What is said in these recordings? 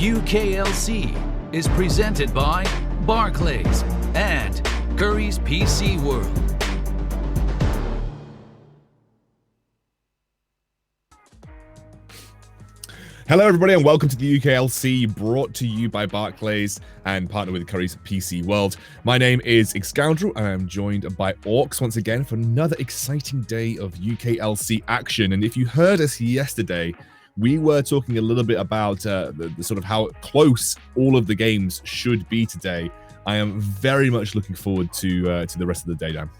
UKLC is presented by Barclays and Curry's PC World. Hello everybody and welcome to the UKLC, brought to you by Barclays and partnered with Curry's PC World. My name is Scoundrel and I'm joined by Orcs once again for another exciting day of UKLC action. And if you heard us yesterday, we were talking a little bit about the sort of how close all of the games should be today. I am very much looking forward to the rest of the day, Dan.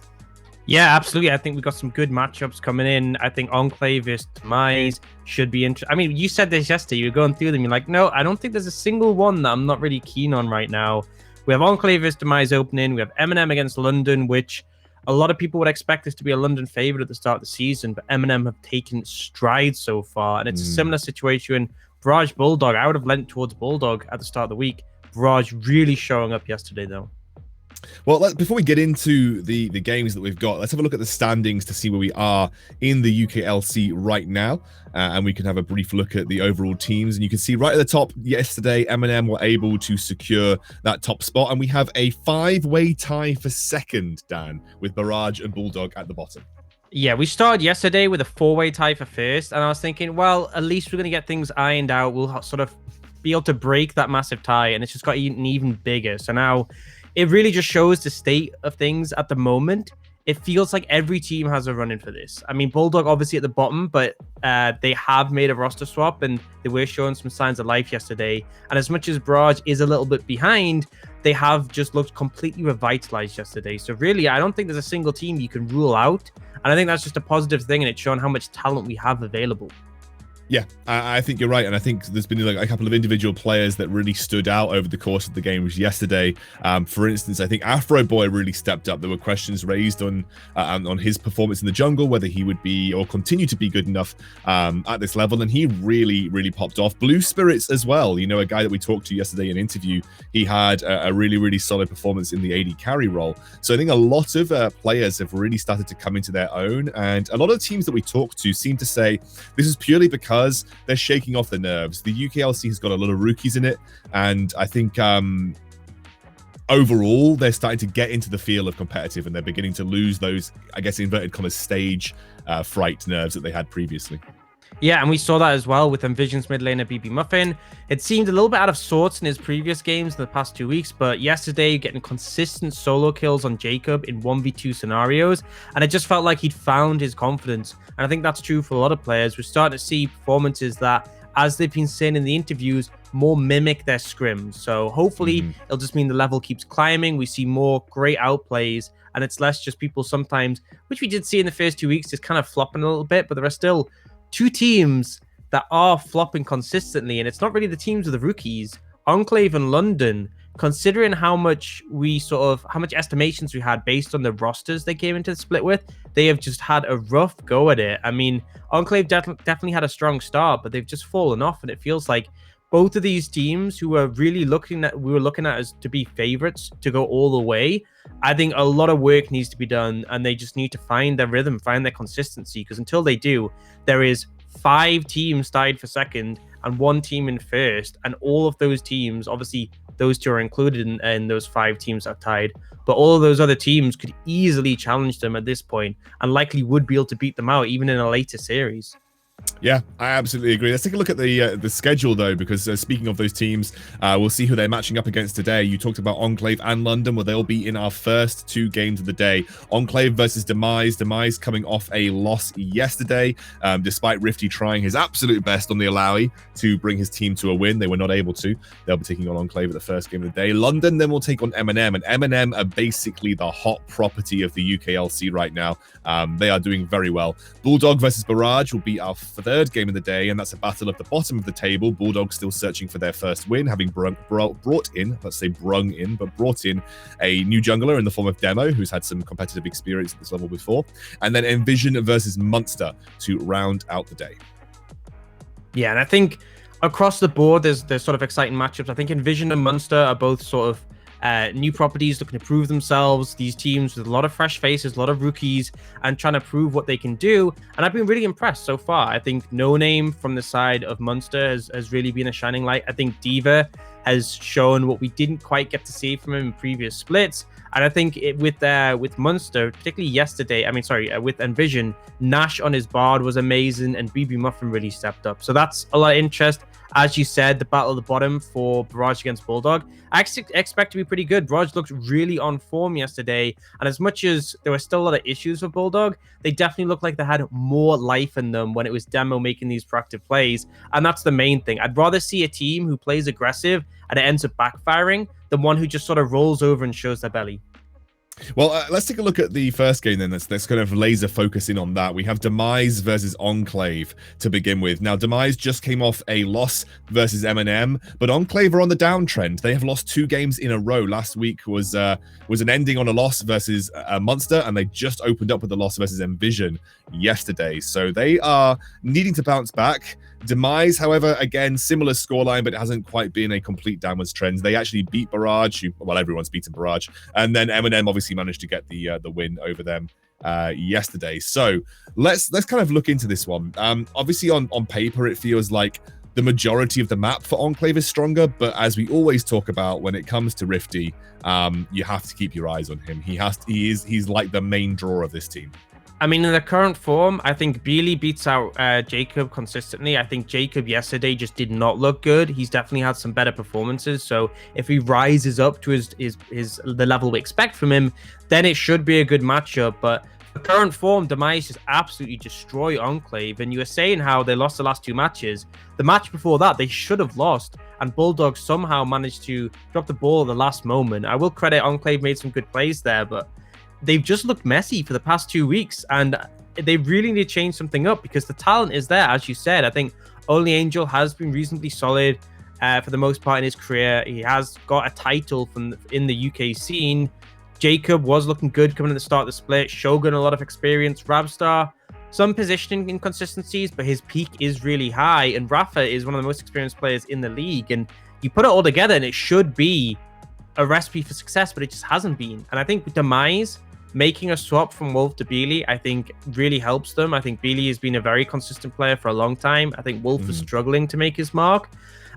Yeah, absolutely. I think we've got some good matchups coming in. I think Enclave vs Demise should be interesting. I mean, you said this yesterday. You were going through them. You're like, no, I don't think there's a single one that I'm not really keen on right now. We have Enclave vs Demise opening. We have M&M against London, which a lot of people would expect this to be a London favorite at the start of the season, but M&M have taken strides so far. And it's a similar situation. Barrage Bulldog, I would have lent towards Bulldog at the start of the week. Barrage really showing up yesterday, though. Well, before we get into the games that we've got, let's have a look at the standings to see where we are in the UKLC right now. And we can have a brief look at the overall teams. And you can see right at the top, yesterday, M&M were able to secure that top spot. And we have a 5-way tie for second, Dan, with Barrage and Bulldog at the bottom. Yeah, we started yesterday with a 4-way tie for first. And I was thinking, well, at least we're going to get things ironed out. We'll sort of be able to break that massive tie. And it's just got even bigger. So now it really just shows the state of things at the moment. It feels like every team has a run-in for this. I mean, Bulldog obviously at the bottom, but they have made a roster swap and they were showing some signs of life yesterday. And as much as Barrage is a little bit behind, they have just looked completely revitalized yesterday. So really, I don't think there's a single team you can rule out. And I think that's just a positive thing, and it's showing how much talent we have available. Yeah, I think you're right, and I think there's been like a couple of individual players that really stood out over the course of the games yesterday. For instance, I think Afro Boy really stepped up. There were questions raised on his performance in the jungle, whether he would be or continue to be good enough at this level, and he really popped off. Blue Spirits as well, you know, a guy that we talked to yesterday in an interview. He had a really solid performance in the AD carry role. So I think a lot of players have really started to come into their own, and a lot of teams that we talked to seem to say this is purely because they're shaking off the nerves. The UKLC has got a lot of rookies in it, and I think overall they're starting to get into the feel of competitive, and they're beginning to lose those, I guess, inverted commas, stage fright nerves that they had previously. Yeah, and we saw that as well with Envision's mid laner BB Muffin. It seemed a little bit out of sorts in his previous games in the past 2 weeks, but yesterday getting consistent solo kills on Jacob in 1v2 scenarios, and it just felt like he'd found his confidence. And I think that's true for a lot of players. We're starting to see performances that, as they've been saying in the interviews, more mimic their scrims. So hopefully it'll just mean the level keeps climbing. We see more great outplays, and it's less just people sometimes, which we did see in the first 2 weeks, just kind of flopping a little bit, but there are still two teams that are flopping consistently, and it's not really the teams of the rookies. Enclave and London, considering how much estimations we had based on the rosters they came into the split with, they have just had a rough go at it. I mean, Enclave definitely had a strong start, but they've just fallen off, and it feels like both of these teams who are really we were looking at as to be favorites to go all the way, I think a lot of work needs to be done, and they just need to find their rhythm, find their consistency, because until they do, there is 5 teams tied for second and 1 team in first, and all of those teams, obviously those 2 are included in those 5 teams that are tied, but all of those other teams could easily challenge them at this point and likely would be able to beat them out even in a later series. Yeah, I absolutely agree. Let's take a look at the schedule, though, because speaking of those teams, we'll see who they're matching up against today. You talked about Enclave and London, where they'll be in our first 2 games of the day. Enclave versus Demise. Demise coming off a loss yesterday, despite Rifty trying his absolute best on the Alawi to bring his team to a win. They were not able to. They'll be taking on Enclave at the first game of the day. London then will take on M&M, and M&M are basically the hot property of the UKLC right now. They are doing very well. Bulldog versus Barrage will be our 3rd game of the day, and that's a battle at the bottom of the table. Bulldog still searching for their first win, having brought in a new jungler in the form of Demo, who's had some competitive experience at this level before, and then Envision versus Munster to round out the day. Yeah, and I think across the board, there's sort of exciting matchups. I think Envision and Munster are both sort of new properties looking to prove themselves. These teams with a lot of fresh faces, a lot of rookies, and trying to prove what they can do. And I've been really impressed so far. I think No Name from the side of Munster has really been a shining light. I think Diva has shown what we didn't quite get to see from him in previous splits. And I think with Munster, particularly yesterday, with Envision, Nash on his Bard was amazing, and BB Muffin really stepped up. So that's a lot of interest. As you said, the battle at the bottom for Barrage against Bulldog, I expect to be pretty good. Barrage looked really on form yesterday, and as much as there were still a lot of issues with Bulldog, they definitely looked like they had more life in them when it was Demo making these proactive plays, and that's the main thing. I'd rather see a team who plays aggressive and it ends up backfiring than one who just sort of rolls over and shows their belly. Well, let's take a look at the first game then. Let's kind of laser focus in on that. We have Demise versus Enclave to begin with. Now, Demise just came off a loss versus M&M, but Enclave are on the downtrend. They have lost 2 games in a row. Last week was an ending on a loss versus Munster, and they just opened up with a loss versus Envision yesterday. So they are needing to bounce back. Demise, however, again, similar scoreline, but it hasn't quite been a complete downwards trend. They actually beat Barrage, everyone's beaten Barrage, and then M&M obviously managed to get the win over them yesterday. So let's kind of look into this one. Obviously, on paper, it feels like the majority of the map for Enclave is stronger, but as we always talk about, when it comes to Rifty, you have to keep your eyes on him. He's like the main draw of this team. I mean, in the current form, I think Beely beats out Jacob consistently. I think Jacob yesterday just did not look good. He's definitely had some better performances. So if he rises up to the level we expect from him, then it should be a good matchup. But the current form, Demise just absolutely destroy Enclave. And you were saying how they lost the last 2 matches. The match before that, they should have lost. And Bulldog somehow managed to drop the ball at the last moment. I will credit Enclave made some good plays there, but they've just looked messy for the past 2 weeks, and they really need to change something up because the talent is there, as you said. I think Only Angel has been reasonably solid for the most part in his career. He has got a title in the UK scene. Jacob was looking good coming at the start of the split. Shogun, a lot of experience. Rabstar, some positioning inconsistencies, but his peak is really high. And Rafa is one of the most experienced players in the league. And you put it all together, and it should be a recipe for success, but it just hasn't been. And I think with Demise making a swap from Wolf to Beely, I think really helps them. I think Beely has been a very consistent player for a long time. I think Wolf is struggling to make his mark.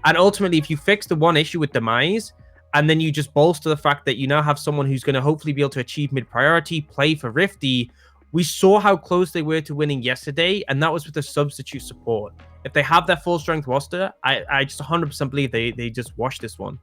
And ultimately, if you fix the one issue with Demise, and then you just bolster the fact that you now have someone who's going to hopefully be able to achieve mid-priority, play for Rifty, we saw how close they were to winning yesterday, and that was with the substitute support. If they have their full-strength roster, I just 100% believe they just wash this one.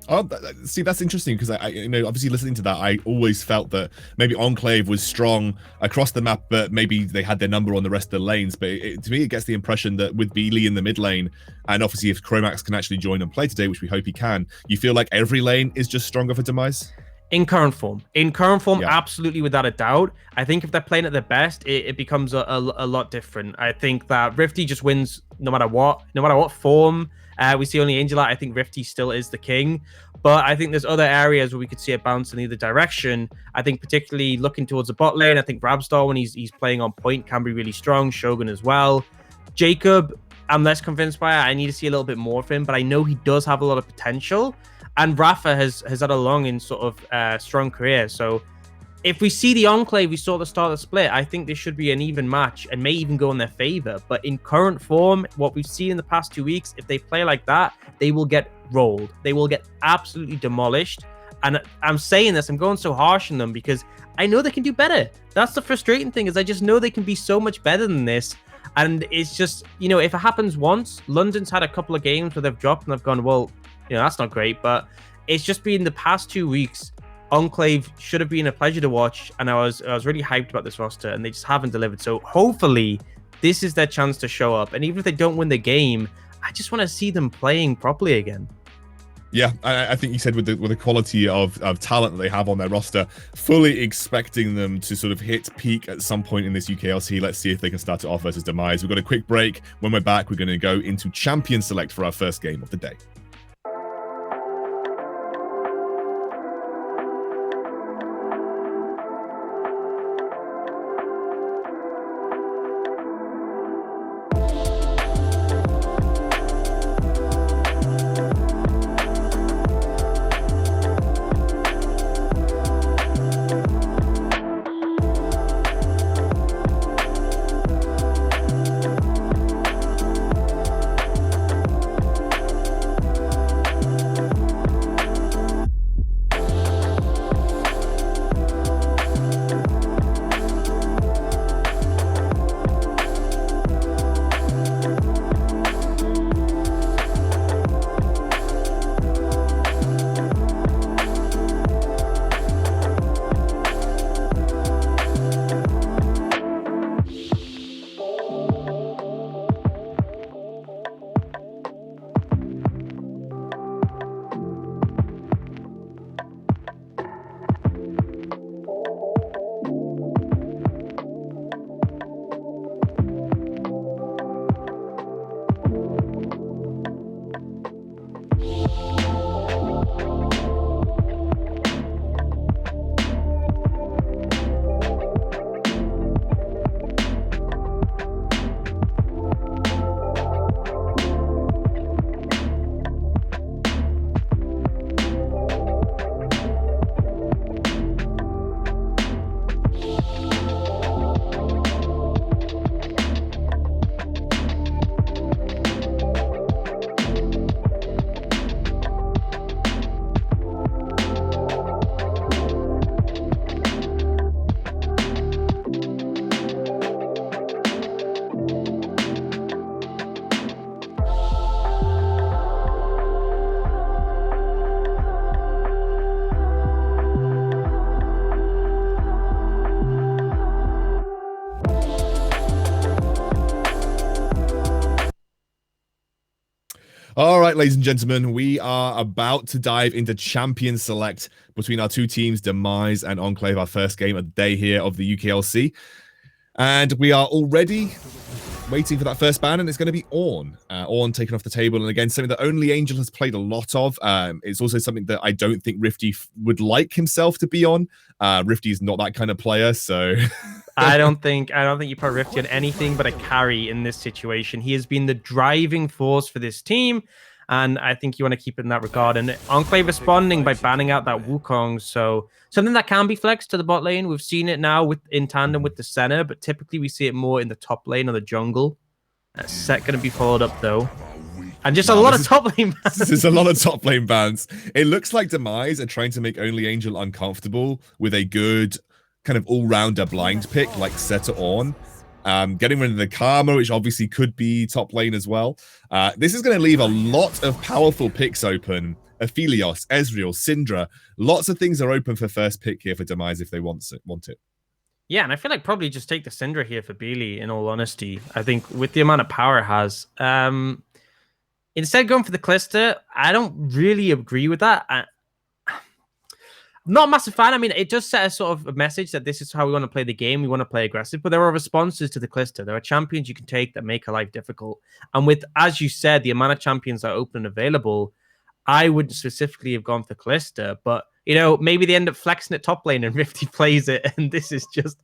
Oh, see, that's interesting because I obviously listening to that, I always felt that maybe Enclave was strong across the map, but maybe they had their number on the rest of the lanes. But to me, it gets the impression that with Beely in the mid lane, and obviously if Chromax can actually join and play today, which we hope he can, you feel like every lane is just stronger for Demise? In current form, yeah. Absolutely, without a doubt. I think if they're playing at their best, it becomes a lot different. I think that Rifty just wins no matter what form. We see Only Angel. I think Rifty still is the king, but I think there's other areas where we could see it bounce in either direction. I think particularly looking towards the bot lane, I think Rabstar, when he's playing on point, can be really strong. Shogun as well. Jacob, I'm less convinced by it. I need to see a little bit more of him, but I know he does have a lot of potential. And Rafa has had a long and sort of strong career. So if we see the Enclave we saw at the start of the split, I think this should be an even match and may even go in their favor. But in current form, what we've seen in the past 2 weeks, if they play like that, they will get rolled. They will get absolutely demolished. And I'm saying this, I'm going so harsh on them because I know they can do better. That's the frustrating thing, is I just know they can be so much better than this. And it's just, if it happens once, London's had a couple of games where they've dropped and they've gone, well, that's not great. But it's just been the past 2 weeks. Enclave should have been a pleasure to watch, and I was really hyped about this roster, and they just haven't delivered. So hopefully this is their chance to show up, and even if they don't win the game, I just want to see them playing properly again. Yeah, I think you said with the quality of talent that they have on their roster, fully expecting them to sort of hit peak at some point in this UKLC. Let's see if they can start it off versus Demise. We've got a quick break. When we're back, we're going to go into Champion Select for our first game of the day. right, ladies and gentlemen, we are about to dive into Champion Select between our two teams, Demise and Enclave, our first game of the day here of the UKLC. And we are already waiting for that first ban, and it's going to be Ornn. Ornn taken off the table, and again, something that only Angel has played a lot of. It's also something that I don't think Rifty would like himself to be on. Rifty is not that kind of player, so... I don't think you put Rifty on anything but a carry in this situation. He has been the driving force for this team, and I think you want to keep it in that regard. And Enclave responding by banning out that Wukong, so something that can be flexed to the bot lane. We've seen it now in tandem with the center, but typically we see it more in the top lane or the jungle. That's set going to be followed up though. And just a lot of top lane bans. There's a lot of top lane bans. It looks like Demise are trying to make Only Angel uncomfortable with a good kind of all-rounder blind pick like Set Ornn. Getting rid of the Karma, which obviously could be top lane as well. This is going to leave a lot of powerful picks open. Aphelios, Ezreal, Syndra. Lots of things are open for first pick here for Demise if they want it. Yeah, and I feel like probably just take the Syndra here for Beely, in all honesty. I think with the amount of power it has. Instead of going for the Calista, I don't really agree with that. Not a massive fan. I mean, it does set a sort of a message that this is how we want to play the game. We want to play aggressive, but there are responses to the Calista. There are champions you can take that make a life difficult. And with, as you said, the amount of champions that are open and available, I wouldn't specifically have gone for Calista, but maybe they end up flexing it top lane and Rifty plays it, and this is just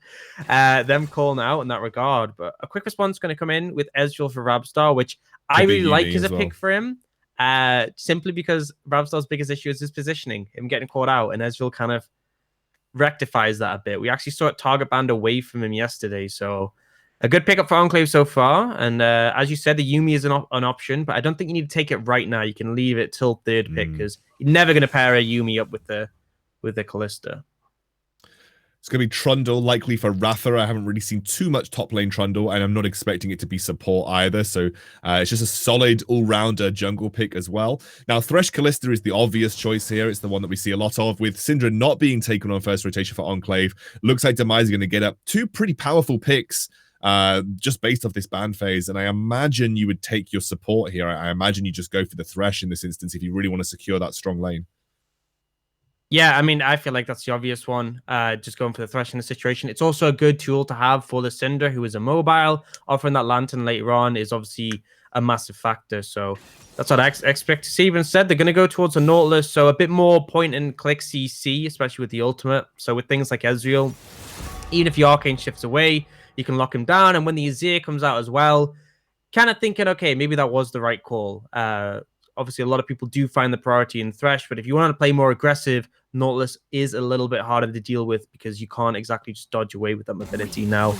them calling out in that regard. But a quick response is going to come in with Ezreal for Rabstar, which I really like as a pick for him. Simply because Rabstar's biggest issue is his positioning, him getting caught out, and Ezreal kind of rectifies that a bit. We actually saw it target band away from him yesterday, so a good pickup for Enclave so far. And as you said, the Yuumi is an option, but I don't think you need to take it right now. You can leave it till third pick because you're never going to pair a Yuumi up with the Calista. It's going to be Trundle, likely for Ratha. I haven't really seen too much top lane Trundle, and I'm not expecting it to be support either. So it's just a solid all-rounder jungle pick as well. Now, Thresh Kalista is the obvious choice here. It's the one that we see a lot of. With Syndra not being taken on first rotation for Enclave, looks like Demise is going to get up two pretty powerful picks just based off this ban phase. And I imagine you would take your support here. I imagine you just go for the Thresh in this instance if you really want to secure that strong lane. Yeah, I mean, I feel like that's the obvious one. Just going for the Thresh in the situation. It's also a good tool to have for the Syndra, who is immobile. Offering that Lantern later on is obviously a massive factor. So that's what I expect to see. But instead, they're going to go towards a Nautilus. So a bit more point and click CC, especially with the ultimate. So with things like Ezreal, even if your Arcane shifts away, you can lock him down. And when the Azir comes out as well, kind of thinking, okay, maybe that was the right call. Obviously, a lot of people do find the priority in Thresh, but if you want to play more aggressive, Nautilus is a little bit harder to deal with because you can't exactly just dodge away with that mobility now.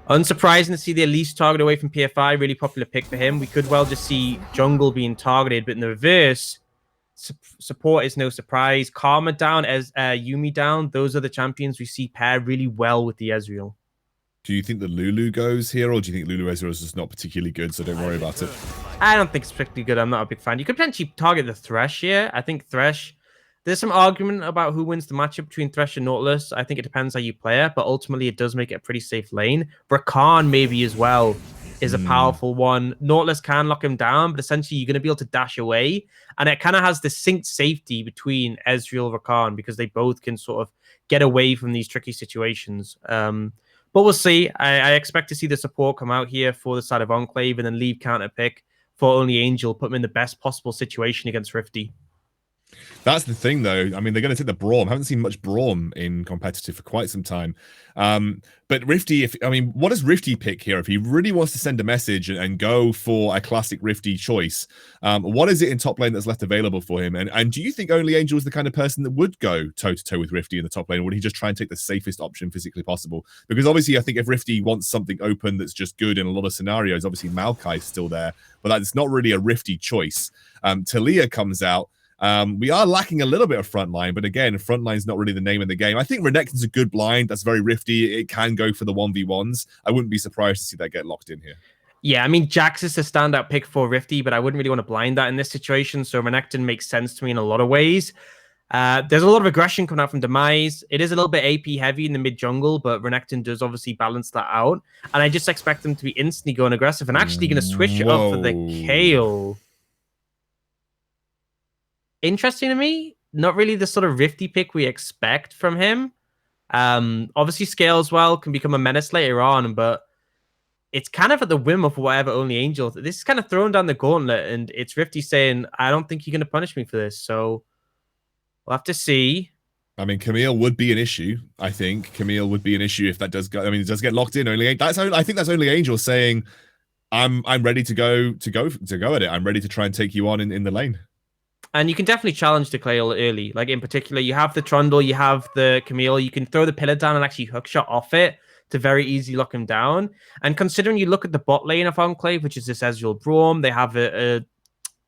Unsurprising to see the Elise target away from PFI, really popular pick for him. We could well just see jungle being targeted, but in the reverse, support is no surprise. Karma down, as Yuumi down. Those are the champions we see pair really well with the Ezreal. Do you think the Lulu goes here, or do you think Lulu Ezreal is just not particularly good, so don't worry about it? I don't think it's particularly good. I'm not a big fan. You could potentially target the Thresh here. I think Thresh, there's some argument about who wins the matchup between Thresh and Nautilus. I think it depends how you play it, but ultimately it does make it a pretty safe lane. Rakan maybe as well is a powerful one. Nautilus can lock him down, but essentially you're going to be able to dash away. And it kind of has this synced safety between Ezreal and Rakan because they both can sort of get away from these tricky situations. But we'll see. I expect to see the support come out here for the side of Enclave and then leave counter pick for Only Angel, put him in the best possible situation against Rifty. That's the thing, though. I mean, they're going to take the Braum. I haven't seen much Braum in competitive for quite some time. But Rifty, what does Rifty pick here? If he really wants to send a message and go for a classic Rifty choice, what is it in top lane that's left available for him? And do you think Only Angel is the kind of person that would go toe-to-toe with Rifty in the top lane, or would he just try and take the safest option physically possible? Because obviously, I think if Rifty wants something open that's just good in a lot of scenarios, obviously Maokai's still there, but that's not really a Rifty choice. Talia comes out. We are lacking a little bit of frontline, but again, frontline is not really the name of the game. I think Renekton's a good blind. That's very Rifty. It can go for the 1v1s. I wouldn't be surprised to see that get locked in here. Yeah, I mean, Jax is a standout pick for Rifty, but I wouldn't really want to blind that in this situation. So Renekton makes sense to me in a lot of ways. There's a lot of aggression coming out from Demise. It is a little bit AP heavy in the mid jungle, but Renekton does obviously balance that out. And I just expect them to be instantly going aggressive and actually going to switch it up for the Kayle. interesting to me. Not really the sort of Rifty pick we expect from him. Obviously, Scale as well can become a menace later on, but it's kind of at the whim of whatever Only Angel. This is kind of throwing down the gauntlet, and it's Rifty saying, I don't think you're going to punish me for this. So we'll have to see. I mean, Camille would be an issue. I think Camille would be an issue if that does go. I mean, it does get locked in. I think that's Only Angel saying, I'm ready to go at it. I'm ready to try and take you on in the lane. And you can definitely challenge the Clayle early. Like in particular, you have the Trundle, you have the Camille. You can throw the pillar down and actually hookshot off it to very easily lock him down. And considering you look at the bot lane of Enclave, which is this Ezreal Braum, they have an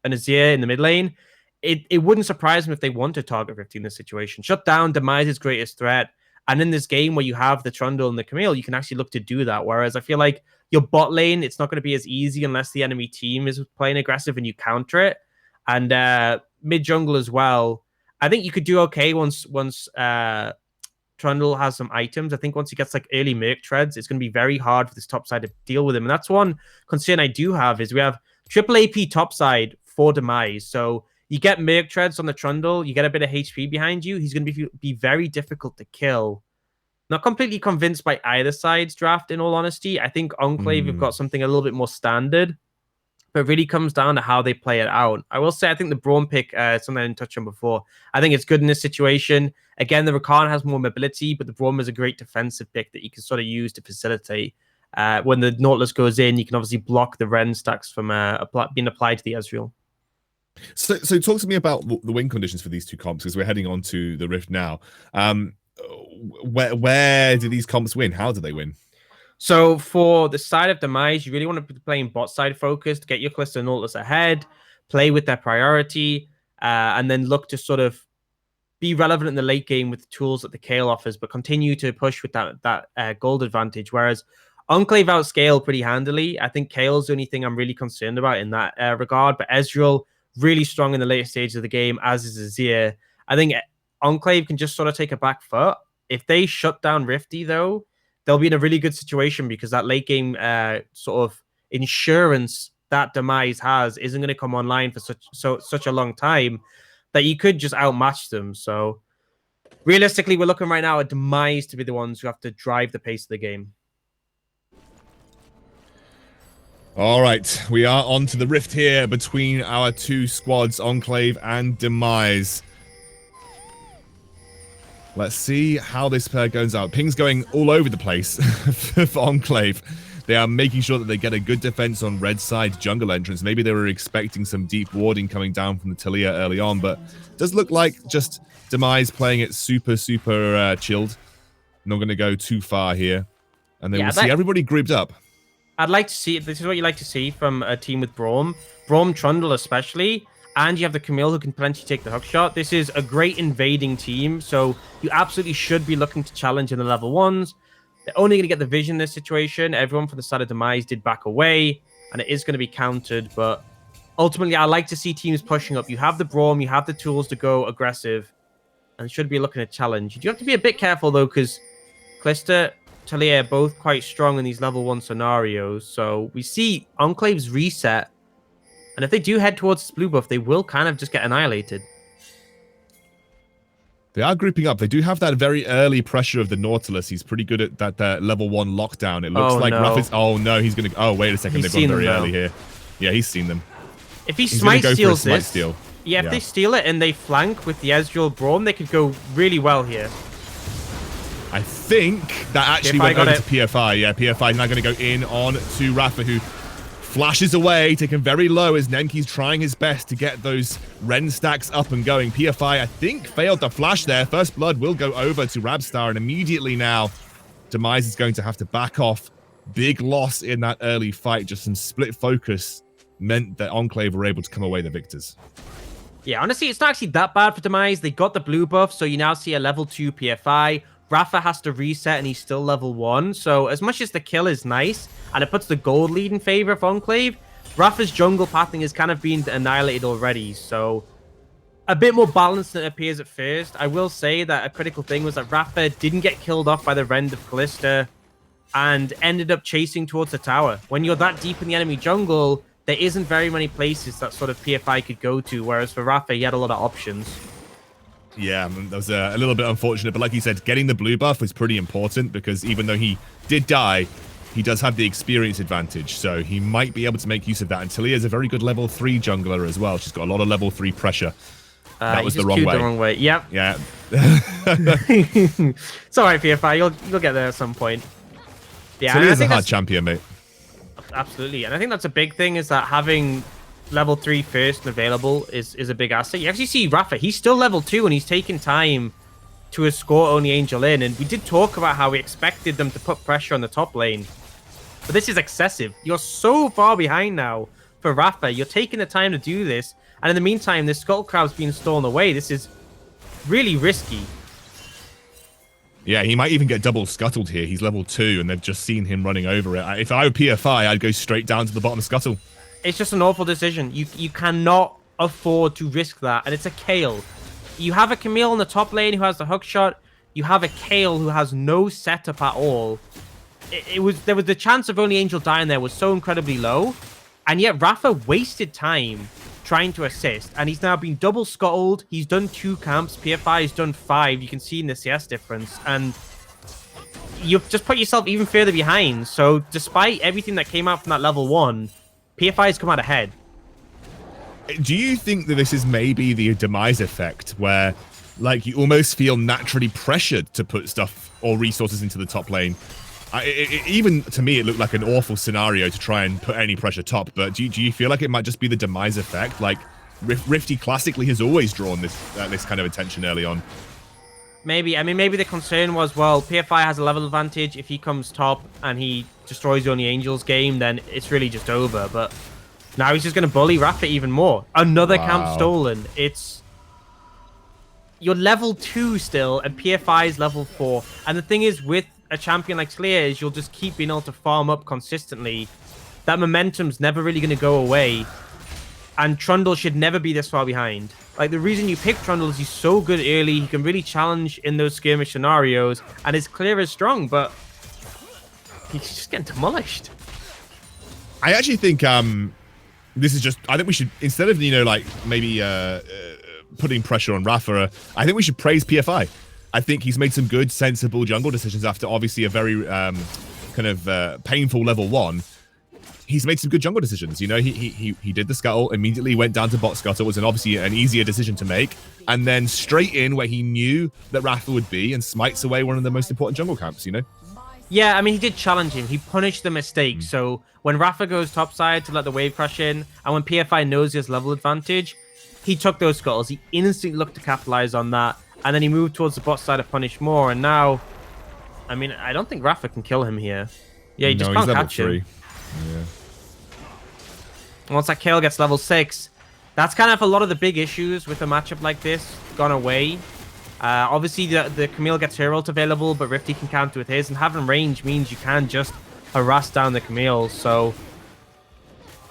Azir in the mid lane. It wouldn't surprise me if they want to target Rifty in this situation. Shut down Demise's greatest threat. And in this game where you have the Trundle and the Camille, you can actually look to do that. Whereas I feel like your bot lane, it's not going to be as easy unless the enemy team is playing aggressive and you counter it. And mid jungle as well. I think you could do okay once Trundle has some items. I think once he gets like early Merc treads, it's going to be very hard for this top side to deal with him. And that's one concern I do have is we have triple AP top side for Demise. So you get Merc treads on the Trundle, you get a bit of HP behind you. He's going to be very difficult to kill. Not completely convinced by either side's draft, in all honesty. I think Enclave have got something a little bit more standard, but it really comes down to how they play it out. I will say, I think the Braum pick, something I didn't touch on before, I think it's good in this situation. Again, the Rakan has more mobility, but the Braum is a great defensive pick that you can sort of use to facilitate. When the Nautilus goes in, you can obviously block the Ren stacks from being applied to the Ezreal. So talk to me about the win conditions for these two comps, because we're heading on to the Rift now. Where do these comps win? How do they win? So for the side of Demise, you really want to be playing bot side focused, get your Callisto and Nautilus ahead, play with their priority, and then look to sort of be relevant in the late game with the tools that the Kayle offers, but continue to push with that gold advantage. Whereas Enclave outscale pretty handily. I think Kayle's the only thing I'm really concerned about in that regard, but Ezreal really strong in the later stages of the game, as is Azir. I think Enclave can just sort of take a back foot. If they shut down Rifty, though, they'll be in a really good situation because that late game sort of insurance that Demise has isn't going to come online for such a long time that you could just outmatch them. So realistically, we're looking right now at Demise to be the ones who have to drive the pace of the game. All right, we are on to the rift here between our two squads, Enclave and Demise. Let's see how this pair goes out. Ping's going all over the place for Enclave. They are making sure that they get a good defense on red side jungle entrance. Maybe they were expecting some deep warding coming down from the Talia early on, but it does look like just Demise playing it super chilled. Not going to go too far here. And then we'll see everybody grouped up. I'd like to see, this is what you like to see from a team with Braum Trundle especially, and you have the Camille who can potentially take the hook shot. This is a great invading team, so you absolutely should be looking to challenge in the level 1s. They're only going to get the vision in this situation. Everyone from the side of Demise did back away, and it is going to be countered, but ultimately I like to see teams pushing up. You have the Braum, you have the tools to go aggressive, and should be looking to challenge. You do have to be a bit careful though, because Callisto, Talia are both quite strong in these level 1 scenarios. So we see Enclave's reset, and if they do head towards this blue buff, they will kind of just get annihilated. They are grouping up. They do have that very early pressure of the Nautilus. He's pretty good at that level 1 lockdown. It looks like Ruff is... Oh no, he's going to... Oh, wait a second. They've gone very early here. Yeah, he's seen them. If he smite steals this... Steal. Yeah, if they steal it and they flank with the Ezreal Braum, they could go really well here. I think that actually went over to PFI. Yeah, PFI is now going to go in on to Rafa, who flashes away, taken very low as Nenki's trying his best to get those Ren stacks up and going. PFI, I think, failed the flash there. First blood will go over to Rabstar, and immediately now, Demise is going to have to back off. Big loss in that early fight. Just some split focus meant that Enclave were able to come away the victors. Yeah, honestly, it's not actually that bad for Demise. They got the blue buff, so you now see a level 2 PFI. Rafa has to reset and he's still level 1. So as much as the kill is nice and it puts the gold lead in favor of Enclave, Rafa's jungle pathing has kind of been annihilated already. So a bit more balanced than it appears at first. I will say that a critical thing was that Rafa didn't get killed off by the Rend of Callisto and ended up chasing towards the tower. When you're that deep in the enemy jungle, there isn't very many places that sort of PFI could go to, whereas for Rafa, he had a lot of options. Yeah, that was a little bit unfortunate, but like you said, getting the blue buff was pretty important because even though he did die, he does have the experience advantage, so he might be able to make use of that. And Talia is a very good level 3 jungler as well. She's got a lot of level 3 pressure. That was the wrong way. The wrong way. Yep. Yeah. It's all right, PFI. You'll get there at some point. Yeah, Talia's a hard champion, mate. Absolutely, and I think that's a big thing, is that having level 3 first and available is a big asset. You actually see Rafa, he's still level 2 and he's taking time to escort Only Angel in, and we did talk about how we expected them to put pressure on the top lane, but this is excessive. You're so far behind now for Rafa. You're taking the time to do this, and in the meantime this Skull Crab's being stolen away. This is really risky. Yeah, he might even get double scuttled here. He's level 2 and they've just seen him running over it. If I were PFI, I'd go straight down to the bottom scuttle. It's just an awful decision. You cannot afford to risk that, and it's a Kayle. You have a Camille in the top lane who has the hook shot. You have a Kayle who has no setup at all. There was the chance of Only Angel dying there was so incredibly low, and yet Rafa wasted time trying to assist, and he's now been double scuttled. He's done 2 camps. PFI has done 5. You can see in the CS difference, and you've just put yourself even further behind. So despite everything that came out from that level 1, PFI has come out ahead. Do you think that this is maybe the Demise effect, where like you almost feel naturally pressured to put stuff or resources into the top lane? Even to me, it looked like an awful scenario to try and put any pressure top, but do you feel like it might just be the Demise effect? Like, Rifty classically has always drawn this kind of attention early on. Maybe. I mean, maybe the concern was, well, PFI has a level advantage. If he comes top and he destroys the Only Angels game, then it's really just over. But now he's just going to bully Rafa even more. Another camp stolen. You're level 2 still, and PFI is level 4. And the thing is, with a champion like Slayer, is you'll just keep being able to farm up consistently. That momentum's never really going to go away. And Trundle should never be this far behind. Like, the reason you pick Trundle is he's so good early. He can really challenge in those skirmish scenarios. And his clear is strong, but he's just getting demolished. I actually think this is just... I think we should, instead of, like, maybe putting pressure on Rafa, I think we should praise PFI. I think he's made some good, sensible jungle decisions after, obviously, a very painful level 1. He's made some good jungle decisions. He did the scuttle, immediately went down to bot scuttle. It was obviously an easier decision to make. And then straight in where he knew that Rafa would be and smites away one of the most important jungle camps, Yeah, I mean, he did challenge him. He punished the mistake. So when Rafa goes topside to let the wave crash in, and when PFI knows his level advantage, he took those scuttles. He instantly looked to capitalize on that. And then he moved towards the bot side to punish more. And now, I mean, I don't think Rafa can kill him here. Yeah, he just can't catch him. Yeah. Once that Kayle gets level 6, that's kind of a lot of the big issues with a matchup like this gone away. Obviously, the Camille gets her ult available, but Rifty can counter with his, and having range means you can just harass down the Camille. So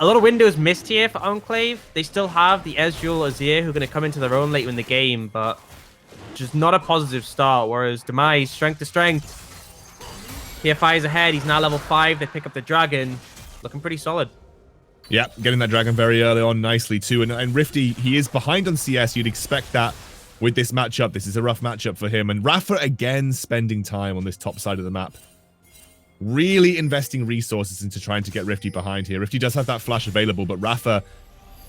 a lot of windows missed here for Enclave. They still have the Ezreal, Azir, who are going to come into their own later in the game, but just not a positive start. Whereas Demise, strength to strength. PFI is ahead. He's now level 5. They pick up the dragon. Looking pretty solid. Yeah, getting that dragon very early on nicely too. And Rifty, he is behind on CS. You'd expect that with this matchup. This is a rough matchup for him. And Rafa again spending time on this top side of the map. Really investing resources into trying to get Rifty behind here. Rifty does have that flash available, but Rafa,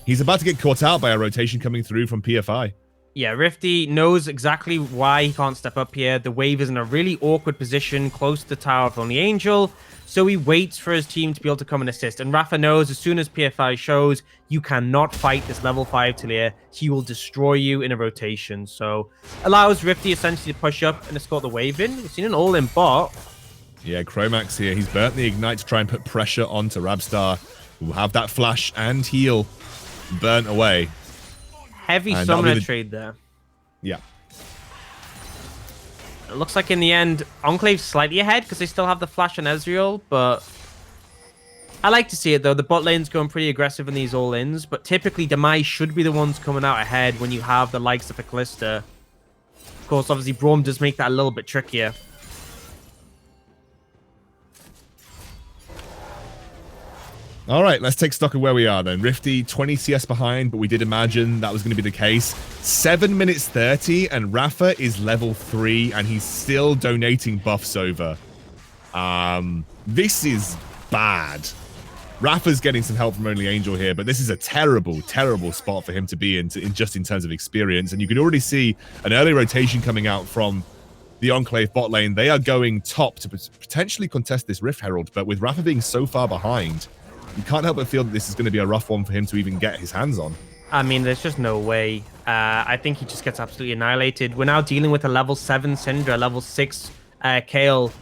he's about to get caught out by a rotation coming through from PFI. Yeah, Rifty knows exactly why he can't step up here. The wave is in a really awkward position close to the tower of Only Angel, so he waits for his team to be able to come and assist. And Rafa knows as soon as PFI shows, you cannot fight this level 5 Talia. He will destroy you in a rotation. So allows Rifty essentially to push up and escort the wave in. We've seen an all-in bot. Yeah, Chromax here. He's burnt the Ignite to try and put pressure onto Rabstar, who will have that flash and heal burnt away. Heavy summoner trade there. Yeah. It looks like in the end, Enclave's slightly ahead because they still have the flash on Ezreal, but I like to see it though. The bot lane's going pretty aggressive in these all-ins, but typically Demise should be the ones coming out ahead when you have the likes of a Callista. Of course, obviously, Braum does make that a little bit trickier. All right, let's take stock of where we are then. Rifty, 20 CS behind, but we did imagine that was going to be the case. 7 minutes 30, and Rafa is level 3, and he's still donating buffs over. This is bad. Rafa's getting some help from Only Angel here, but this is a terrible, terrible spot for him to be in, just in terms of experience. And you can already see an early rotation coming out from the Enclave bot lane. They are going top to potentially contest this Rift Herald, but with Rafa being so far behind, you can't help but feel that this is going to be a rough one for him to even get his hands on. I mean, there's just no way. I think he just gets absolutely annihilated. We're now dealing with a level 7 Syndra, level 6 Kayle.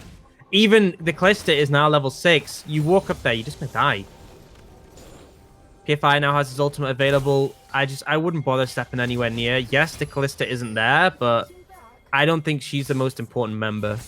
Even the Callista is now level 6. You walk up there, you're just going to die. PFI now has his ultimate available. I wouldn't bother stepping anywhere near. Yes, the Callista isn't there, but I don't think she's the most important member.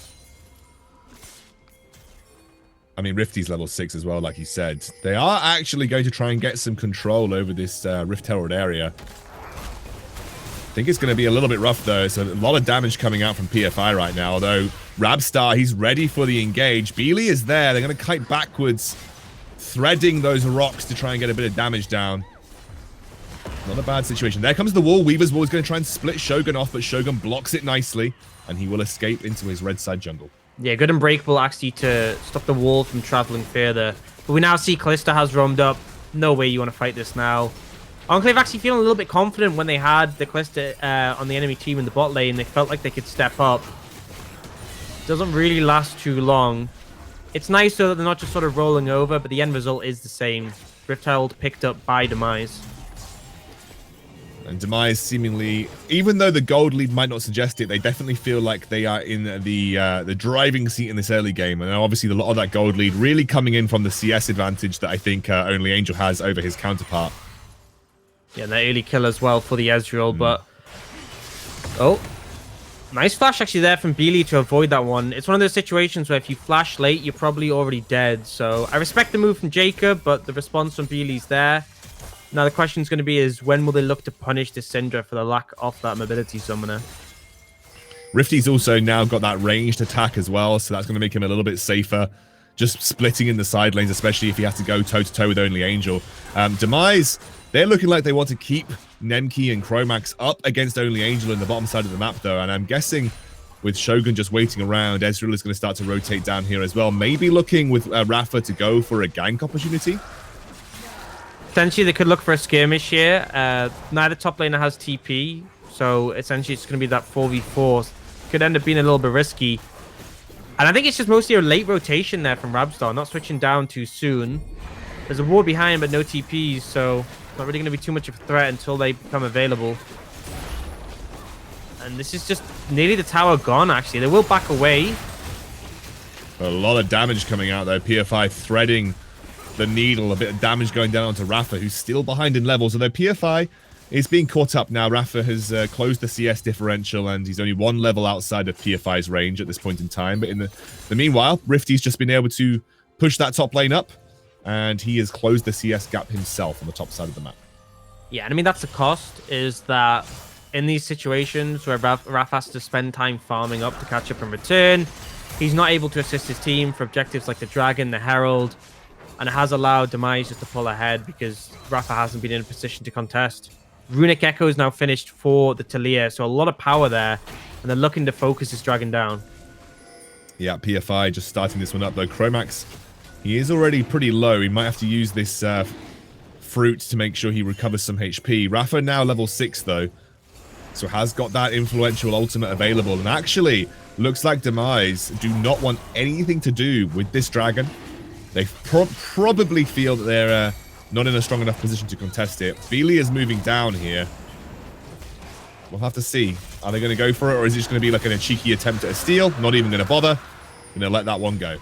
I mean, Rifty's level 6 as well, like you said. They are actually going to try and get some control over this Rift Herald area. I think it's going to be a little bit rough, though. So a lot of damage coming out from PFI right now, although Rabstar, he's ready for the engage. Beely is there. They're going to kite backwards, threading those rocks to try and get a bit of damage down. Not a bad situation. There comes the wall. Weaver's wall is going to try and split Shogun off, but Shogun blocks it nicely, and he will escape into his red side jungle. Yeah, good Unbreakable actually to stop the wall from traveling further. But we now see Callista has roamed up. No way you want to fight this now. Enclave actually feeling a little bit confident when they had the Callista on the enemy team in the bot lane. They felt like they could step up. Doesn't really last too long. It's nice though that they're not just sort of rolling over, but the end result is the same. Rift Herald picked up by Demise. And Demise seemingly, even though the gold lead might not suggest it, they definitely feel like they are in the driving seat in this early game. And obviously a lot of that gold lead really coming in from the CS advantage that I think Only Angel has over his counterpart. Yeah, that early kill as well for the Ezreal, but... Oh. Nice flash actually there from Beely to avoid that one. It's one of those situations where if you flash late, you're probably already dead. So I respect the move from Jacob, but the response from Beely's there. Now the question is going to be is when will they look to punish this Syndra for the lack of that mobility summoner? Rifty's also now got that ranged attack as well, so that's going to make him a little bit safer. Just splitting in the side lanes, especially if he has to go toe-to-toe with Only Angel. Demise, they're looking like they want to keep Nemki and Chromax up against Only Angel in the bottom side of the map, though. And I'm guessing with Shogun just waiting around, Ezreal is going to start to rotate down here as well. Maybe looking with Rafa to go for a gank opportunity. Essentially, they could look for a skirmish here. Neither top laner has TP, so essentially it's going to be that 4v4. Could end up being a little bit risky. And I think it's just mostly a late rotation there from Rabstar, not switching down too soon. There's a ward behind, but no TPs, so not really going to be too much of a threat until they become available. And this is just nearly the tower gone, actually. They will back away. A lot of damage coming out there. PFI threading the needle. A bit of damage going down onto Rafa, who's still behind in levels. Although PFI is being caught up now. Rafa has closed the CS differential, and he's only one level outside of PFI's range at this point in time. But in the meanwhile, Rifty's just been able to push that top lane up, and he has closed the CS gap himself on the top side of the map. Yeah, and I mean, that's the cost, is that in these situations where Raf has to spend time farming up to catch up in return, he's not able to assist his team for objectives like the Dragon, the Herald, and it has allowed Demise just to pull ahead because Rafa hasn't been in a position to contest. Runic Echo is now finished for the Talia, so a lot of power there, and they're looking to focus this Dragon down. Yeah, PFI just starting this one up, though. Chromax, he is already pretty low. He might have to use this fruit to make sure he recovers some HP. Rafa now level 6, though, so has got that influential ultimate available, and actually looks like Demise do not want anything to do with this Dragon. They probably feel that they're not in a strong enough position to contest it. Beely is moving down here. We'll have to see. Are they going to go for it, or is it just going to be like a cheeky attempt at a steal? Not even going to bother. Going to let that one go.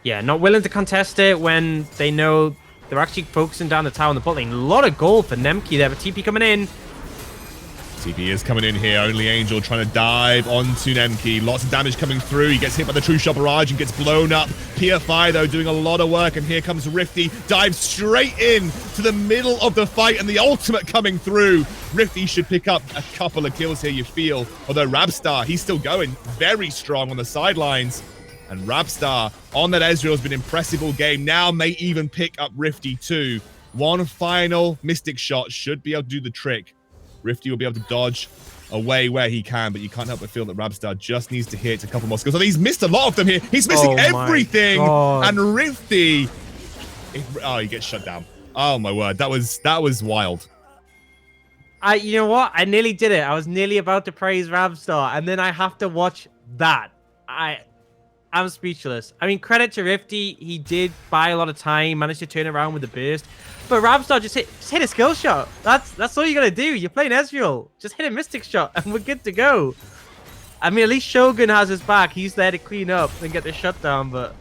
Yeah, not willing to contest it when they know they're actually focusing down the tower in the bot lane. A lot of gold for Nemki there, but TP coming in. TP is coming in here. Only Angel trying to dive onto Nemki. Lots of damage coming through. He gets hit by the True Shot Barrage and gets blown up. PFI, though, doing a lot of work. And here comes Rifty. Dives straight in to the middle of the fight. And the ultimate coming through. Rifty should pick up a couple of kills here, you feel. Although Rabstar, he's still going very strong on the sidelines. And Rabstar on that Ezreal has been impressive all game. Now may even pick up Rifty too. One final Mystic shot should be able to do the trick. Rifty will be able to dodge away where he can, but you can't help but feel that Rabstar just needs to hit a couple more skills. I mean, he's missed a lot of them here. He's missing everything. And Rifty, he gets shut down. Oh my word, that was wild. You know what? I nearly did it. I was nearly about to praise Rabstar, and then I have to watch that. I'm speechless. I mean, credit to Rifty. He did buy a lot of time, managed to turn around with the burst. But Rabstar just hit a skill shot. That's all you gotta do. You're playing Ezreal. Just hit a Mystic shot, and we're good to go. I mean, at least Shogun has his back. He's there to clean up and get the shutdown, but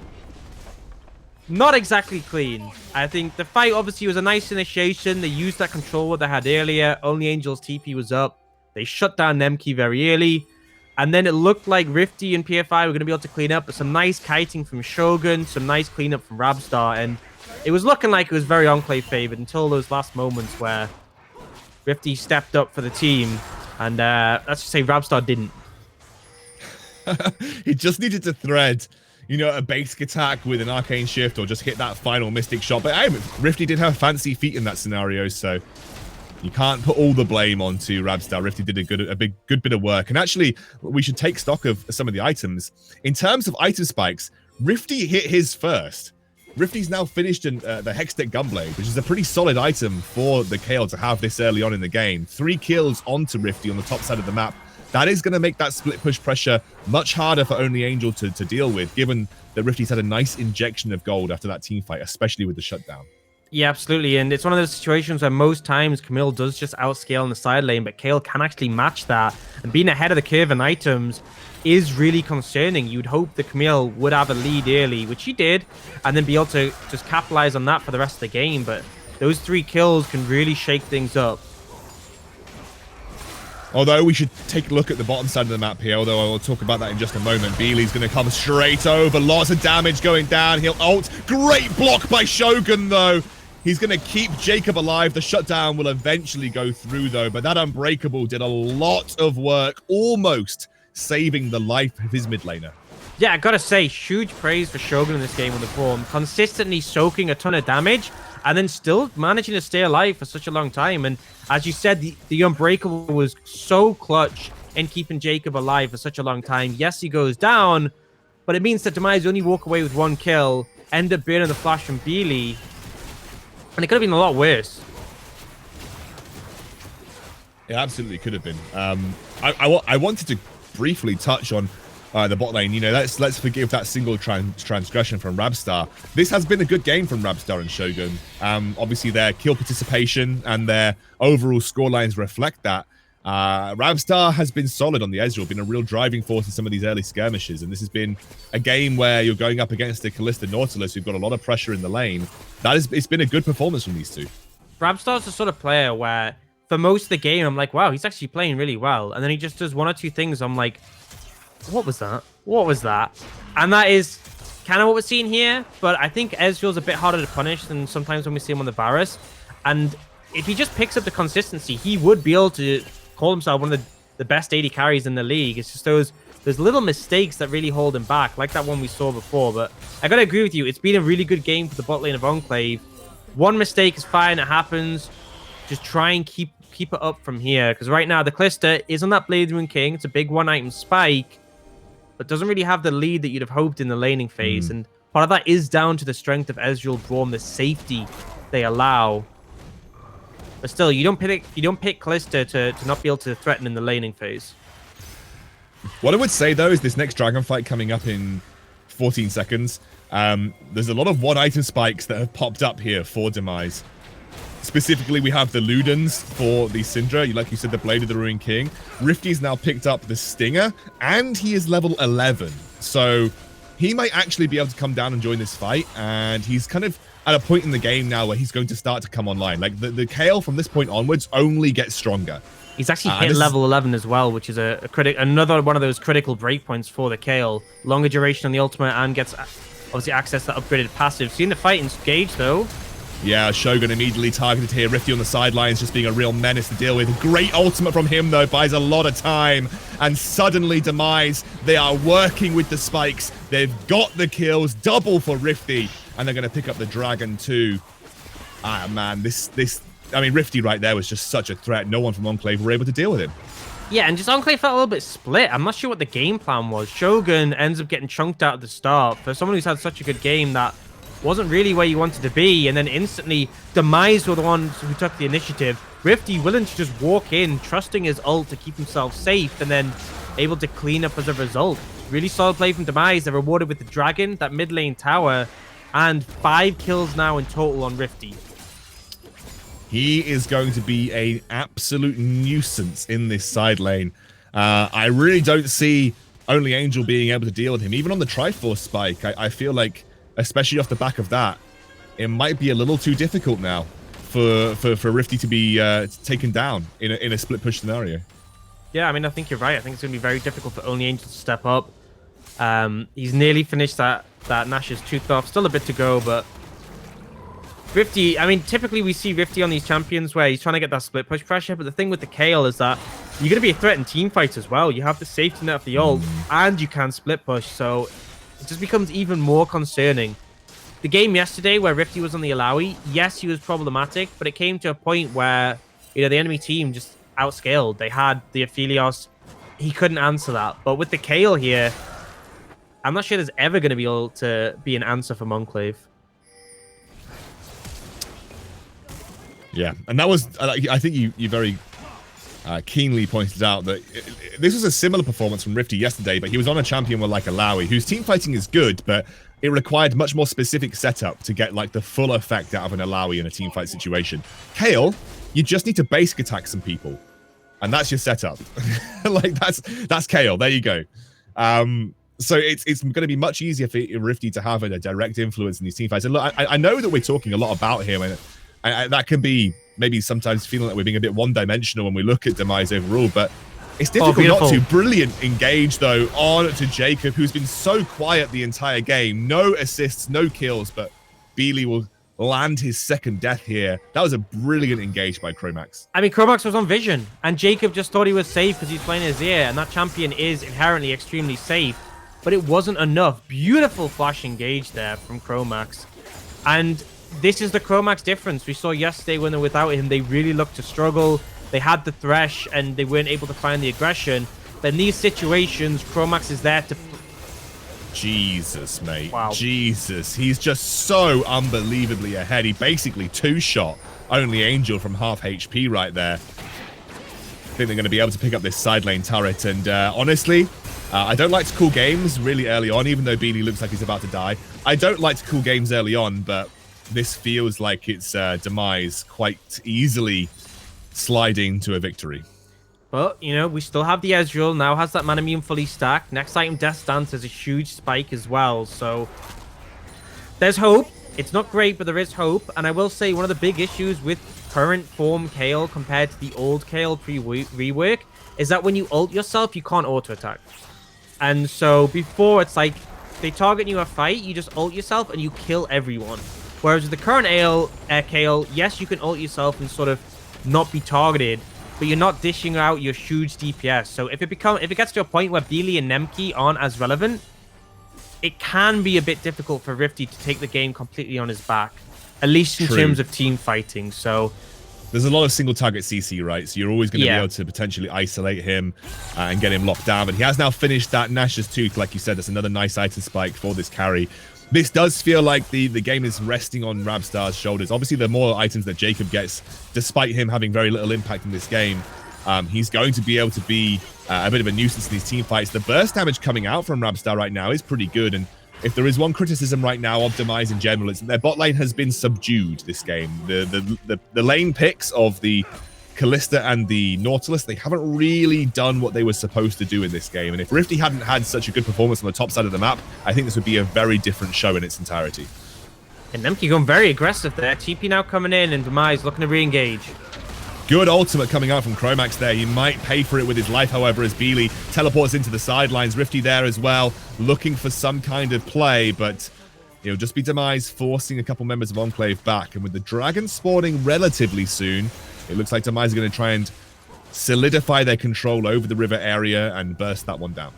not exactly clean. I think the fight obviously was a nice initiation. They used that control they had earlier. Only Angel's TP was up. They shut down Nemki very early. And then it looked like Rifty and PFI were going to be able to clean up. But some nice kiting from Shogun, some nice cleanup from Rabstar. And it was looking like it was very Enclave favored until those last moments where Rifty stepped up for the team. And let's just say Rabstar didn't. He just needed to thread, you know, a basic attack with an arcane shift or just hit that final Mystic shot. But Rifty did have fancy feet in that scenario, so you can't put all the blame onto Rabstar. Rifty did a good bit of work. And actually, we should take stock of some of the items. In terms of item spikes, Rifty hit his first. Rifty's now finished in the Hextech Gunblade, which is a pretty solid item for the KL to have this early on in the game. 3 kills onto Rifty on the top side of the map. That is going to make that split push pressure much harder for Only Angel to deal with, given that Rifty's had a nice injection of gold after that team fight, especially with the shutdown. Yeah, absolutely. And it's one of those situations where most times Camille does just outscale in the side lane, but Kayle can actually match that. And being ahead of the curve in items is really concerning. You'd hope that Camille would have a lead early, which he did, and then be able to just capitalize on that for the rest of the game. But those 3 kills can really shake things up. Although we should take a look at the bottom side of the map here, although I will talk about that in just a moment. Beely's going to come straight over. Lots of damage going down. He'll ult. Great block by Shogun, though. He's going to keep Jacob alive. The shutdown will eventually go through, though. But that Unbreakable did a lot of work, almost saving the life of his mid laner. Yeah, I gotta say, huge praise for Shogun in this game on the form. Consistently soaking a ton of damage, and then still managing to stay alive for such a long time. And as you said, the Unbreakable was so clutch in keeping Jacob alive for such a long time. Yes, he goes down, but it means that Demise only walk away with 1 kill, end up burning the flash from Beely, and it could have been a lot worse. It absolutely could have been. I wanted to briefly touch on the bot lane. You know, let's forgive that single transgression from Rabstar. This has been a good game from Rabstar and Shogun. Obviously, their kill participation and their overall scorelines reflect that. Rabstar has been solid on the Ezreal, been a real driving force in some of these early skirmishes, and this has been a game where you're going up against the Kalista Nautilus, who've got a lot of pressure in the lane. It's been a good performance from these two. Rabstar's the sort of player where, for most of the game, I'm like, wow, he's actually playing really well, and then he just does 1 or 2 things. I'm like, what was that? What was that? And that is kind of what we're seeing here, but I think Ezreal's a bit harder to punish than sometimes when we see him on the Varus. And if he just picks up the consistency, he would be able to call himself one of the best AD carries in the league. It's just those little mistakes that really hold him back, like that one we saw before. But I gotta agree with you, it's been a really good game for the bot lane of Enclave. 1 mistake is fine, it happens. Just try and keep it up from here, because right now the Kalista is on that Blade Rune King. It's a big 1-item spike, but doesn't really have the lead that you'd have hoped in the laning phase. And part of that is down to the strength of Ezreal Braum, the safety they allow. But still, you don't pick Kalista to not be able to threaten in the laning phase. What I would say, though, is this next dragon fight coming up in 14 seconds. There's a lot of 1-item spikes that have popped up here for Demise. Specifically, we have the Ludens for the Syndra. Like you said, the Blade of the Ruined King. Rifty's now picked up the Stinger, and he is level 11. So he might actually be able to come down and join this fight, and he's kind of at a point in the game now where he's going to start to come online. Like, the Kayle from this point onwards only gets stronger. He's actually hit level 11 as well, which is another one of those critical breakpoints for the Kayle. Longer duration on the ultimate, and gets obviously access to upgraded passive. Seeing the fight engage, though. Yeah, Shogun immediately targeted here. Rifty on the sidelines just being a real menace to deal with. Great ultimate from him, though. Buys a lot of time. And suddenly, Demise, they are working with the spikes. They've got the kills. Double for Rifty. And they're going to pick up the Dragon, too. Ah, man, I mean, Rifty right there was just such a threat. No one from Enclave were able to deal with him. Yeah, and just Enclave felt a little bit split. I'm not sure what the game plan was. Shogun ends up getting chunked out at the start. For someone who's had such a good game, that wasn't really where you wanted to be, and then instantly Demise were the ones who took the initiative. Rifty willing to just walk in, trusting his ult to keep himself safe, and then able to clean up as a result. Really solid play from Demise. They're rewarded with the Dragon, that mid lane tower, and 5 kills now in total on Rifty. He is going to be an absolute nuisance in this side lane. I really don't see only Angel being able to deal with him. Even on the Triforce spike, I feel like, especially off the back of that, it might be a little too difficult now for Rifty to be taken down in a split push scenario. Yeah, I mean, I think you're right. I think it's going to be very difficult for only Angel to step up. He's nearly finished that Nash's tooth off. Still a bit to go, but Rifty, I mean, typically we see Rifty on these champions where he's trying to get that split push pressure, but the thing with the Kale is that you're going to be a threat in team fights as well. You have the safety net of the ult, and you can split push, so it just becomes even more concerning. The game yesterday where Rifty was on the Alawi, yes, he was problematic, but it came to a point where, you know, the enemy team just outscaled. They had the Aphelios. He couldn't answer that. But with the Kale here, I'm not sure there's ever going to be able to be an answer from Enclave. Yeah, and that was, I think you very keenly pointed out that this was a similar performance from Rifty yesterday, but he was on a champion with like Alawi, whose team fighting is good, but it required much more specific setup to get like the full effect out of an Alawi in a team fight situation. Kale, you just need to basic attack some people, and that's your setup. Like that's Kale. There you go. So it's going to be much easier for Rifty to have a direct influence in these team fights. And look, I know that we're talking a lot about him, and that can be maybe sometimes feeling like we're being a bit one-dimensional when we look at Demise overall, but it's difficult not to. Brilliant engage, though, on to Jacob, who's been so quiet the entire game. No assists, no kills, but Beely will land his second death here. That was a brilliant engage by Chromax. I mean, Chromax was on vision, and Jacob just thought he was safe because he's playing his ear, and that champion is inherently extremely safe, but it wasn't enough. Beautiful flash engage there from Chromax, and this is the Chromax difference. We saw yesterday when they were without him, they really looked to struggle. They had the Thresh, and they weren't able to find the aggression. But in these situations, Chromax is there to... Jesus, mate. Wow. Jesus. He's just so unbelievably ahead. He basically two-shot only Angel from half HP right there. I think they're going to be able to pick up this side lane turret. And honestly, I don't like to call games really early on, even though Beely looks like he's about to die. I don't like to call games early on, but this feels like it's Demise quite easily sliding to a victory. But, you know, we still have the Ezreal, now has that Mana Immune fully stacked. Next item, Death's Dance, has a huge spike as well. So there's hope. It's not great, but there is hope. And I will say one of the big issues with current form Kale compared to the old Kale pre-rework is that when you ult yourself, you can't auto-attack. And so before, it's like they target you a fight, you just ult yourself and you kill everyone. Whereas with the current Kale, yes, you can ult yourself and sort of not be targeted, but you're not dishing out your huge DPS. So if it gets to a point where Beely and Nemki aren't as relevant, it can be a bit difficult for Rifty to take the game completely on his back, at least in terms of team fighting. So there's a lot of single target CC, right? So you're always going to be able to potentially isolate him and get him locked down. But he has now finished that Nash's Tooth, like you said. That's another nice item spike for this carry. This does feel like the game is resting on Rabstar's shoulders. Obviously, the more items that Jacob gets, despite him having very little impact in this game, he's going to be able to be a bit of a nuisance in these team fights. The burst damage coming out from Rabstar right now is pretty good. And if there is one criticism right now of Demise in general, it's that their bot lane has been subdued this game. The lane picks of the Callista and the Nautilus, they haven't really done what they were supposed to do in this game. And if Rifty hadn't had such a good performance on the top side of the map, I think this would be a very different show in its entirety. And Nemki going very aggressive there. TP now coming in, and Demise looking to re-engage. Good ultimate coming out from Chromax there. He might pay for it with his life, however, as Beely teleports into the sidelines. Rifty there as well, looking for some kind of play, but It'll just be Demise forcing a couple members of Enclave back. And with the Dragon spawning relatively soon, it looks like Demise are going to try and solidify their control over the river area and burst that one down.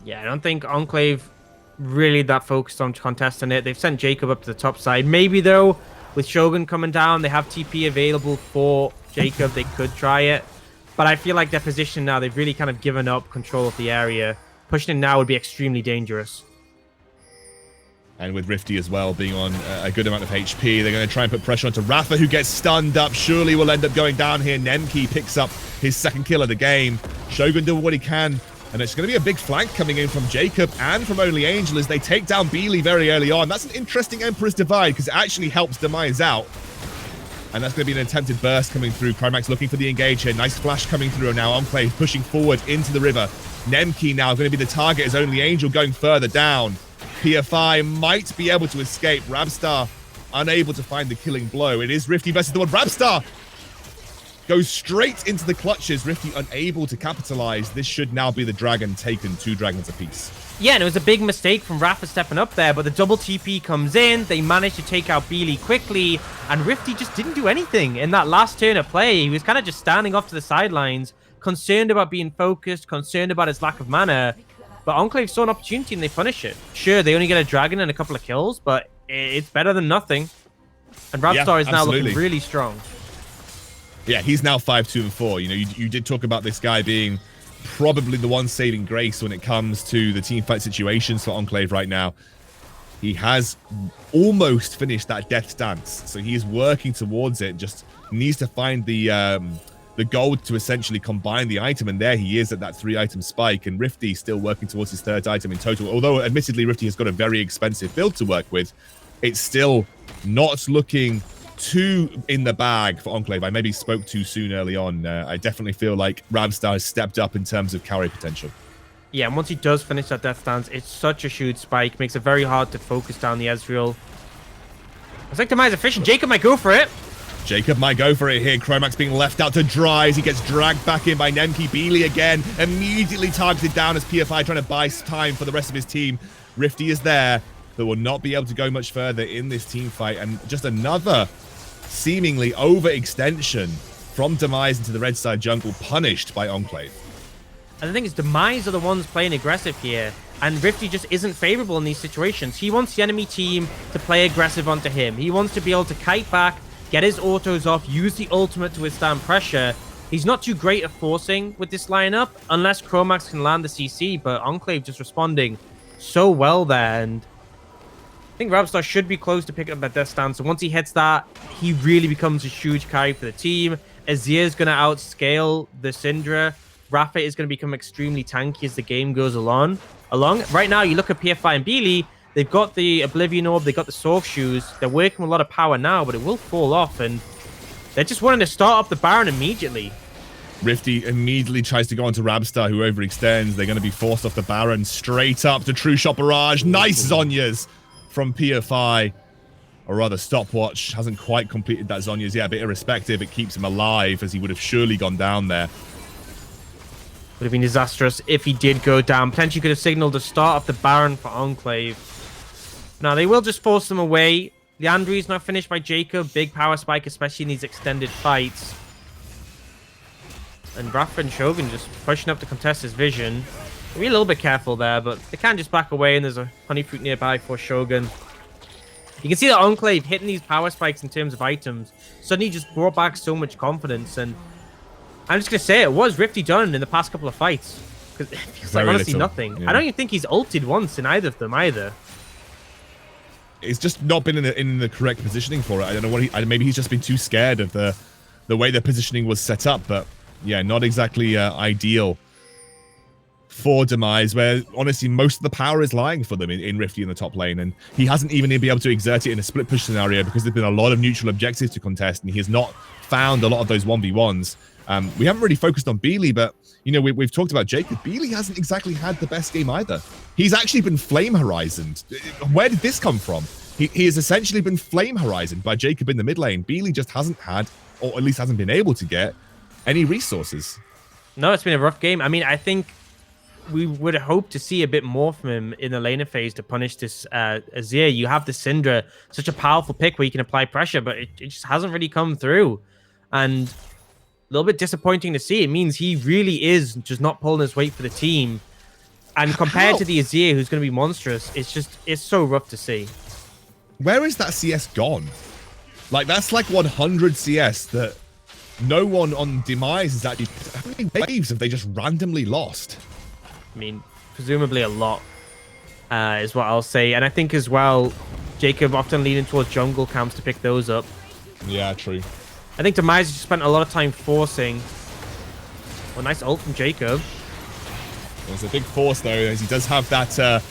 Yeah, I don't think Enclave really that focused on contesting it. They've sent Jacob up to the top side. Maybe, though, with Shogun coming down, they have TP available for Jacob. They could try it. But I feel like their position now, they've really kind of given up control of the area. Pushing it now would be extremely dangerous. And with Rifty as well being on a good amount of HP, they're going to try and put pressure onto Rafa, who gets stunned up. Surely will end up going down here. Nemki picks up his second kill of the game. Shogun doing what he can. And it's going to be a big flank coming in from Jacob and from Only Angel as they take down Beely very early on. That's an interesting Emperor's Divide because it actually helps Demise out. And that's going to be an attempted burst coming through. Crimax looking for the engage here. Nice flash coming through now. Enclave pushing forward into the river. Nemki now going to be the target as Only Angel going further down. PFI might be able to escape. Rabstar unable to find the killing blow. It is Rifty versus the one. Rabstar goes straight into the clutches. Rifty unable to capitalize. This should now be the Dragon taken 2 dragons apiece. Yeah, and it was a big mistake from Rafa stepping up there, but the double TP comes in. They managed to take out Beely quickly, and Rifty just didn't do anything in that last turn of play. He was kind of just standing off to the sidelines, concerned about being focused, concerned about his lack of mana. But Enclave saw an opportunity and they punish it. Sure, they only get a dragon and a couple of kills, but it's better than nothing. And Rabstar is now looking really strong. Yeah, he's now 5-2-4. You know, you did talk about this guy being probably the one saving grace when it comes to the team fight situations for Enclave right now. He has almost finished that death stance, so he is working towards it. Just needs to find the gold to essentially combine the item, and there he is at that 3-item spike. And Rifty still working towards his 3rd item in total. Although, admittedly, Rifty has got a very expensive build to work with, it's still not looking too in the bag for Enclave. I maybe spoke too soon early on. I definitely feel like Rabstar has stepped up in terms of carry potential. Yeah, and once he does finish that death stance, it's such a huge spike. Makes it very hard to focus down the Ezreal. It's like Demise efficient. Jacob might go for it. Jacob might go for it here. Chromax being left out to dry as he gets dragged back in by Nemki. Beely again, immediately targeted down as PFI trying to buy time for the rest of his team. Rifty is there, but will not be able to go much further in this team fight. And just another seemingly overextension from Demise into the red side jungle, punished by Enclave. And the thing is, Demise are the ones playing aggressive here, and Rifty just isn't favorable in these situations. He wants the enemy team to play aggressive onto him. He wants to be able to kite back, get his autos off, use the ultimate to withstand pressure. He's not too great at forcing with this lineup, unless Chromax can land the CC, but Enclave just responding so well there, and I think Rabstar should be close to picking up that death stance. So once he hits that, he really becomes a huge carry for the team. Azir's going to outscale the Syndra. Rafa is going to become extremely tanky as the game goes along. Right now, you look at PFI and Beely, they've got the Oblivion Orb, they've got the Sorc Shoes. They're working with a lot of power now, but it will fall off, and they're just wanting to start up the Baron immediately. Rifty immediately tries to go onto Rabstar, who overextends. They're going to be forced off the Baron straight up to True Shot Barrage. Nice Zhonya's from PFI, or rather Stopwatch. Hasn't quite completed that Zhonya's yet, but irrespective, it keeps him alive as he would have surely gone down there. Would have been disastrous if he did go down. Potentially could have signaled the start of the Baron for Enclave. Now, they will just force them away. Leandri is now finished by Jacob. Big power spike, especially in these extended fights. And Rafa and Shogun just pushing up to contest his vision. Be a little bit careful there, but they can just back away, and there's a honey fruit nearby for Shogun. You can see that Enclave hitting these power spikes in terms of items suddenly just brought back so much confidence, and I'm just going to say it was Rifty done in the past couple of fights. Because it feels like honestly nothing. Yeah. I don't even think he's ulted once in either of them either. It's just not been in the correct positioning for it. I don't know what maybe he's just been too scared of the way the positioning was set up, but yeah, not exactly ideal for Demise, where honestly most of the power is lying for them in Rifty in the top lane, and he hasn't even been able to exert it in a split push scenario because there's been a lot of neutral objectives to contest, and he has not found a lot of those 1v1s. We haven't really focused on Beely, but you know, we've talked about Jacob. Beely hasn't exactly had the best game either. He's actually been Flame Horizoned. Where did this come from? He has essentially been Flame Horizoned by Jacob in the mid lane. Beely just hasn't had, or at least hasn't been able to get, any resources. No, it's been a rough game. I mean, I think we would hope to see a bit more from him in the laner phase to punish this Azir. You have the Syndra, such a powerful pick where you can apply pressure, but it just hasn't really come through. And a little bit disappointing to see. It means he really is just not pulling his weight for the team. And compared to the Azir, who's going to be monstrous, it's so rough to see. Where is that CS gone? Like, that's like 100 CS that no one on Demise is actually... How many waves have they just randomly lost? I mean, presumably a lot, is what I'll say. And I think as well, Jacob often leaning towards jungle camps to pick those up. Yeah, true. I think Demise just spent a lot of time forcing. Oh, nice ult from Jacob. There's a big force, though, as he does have that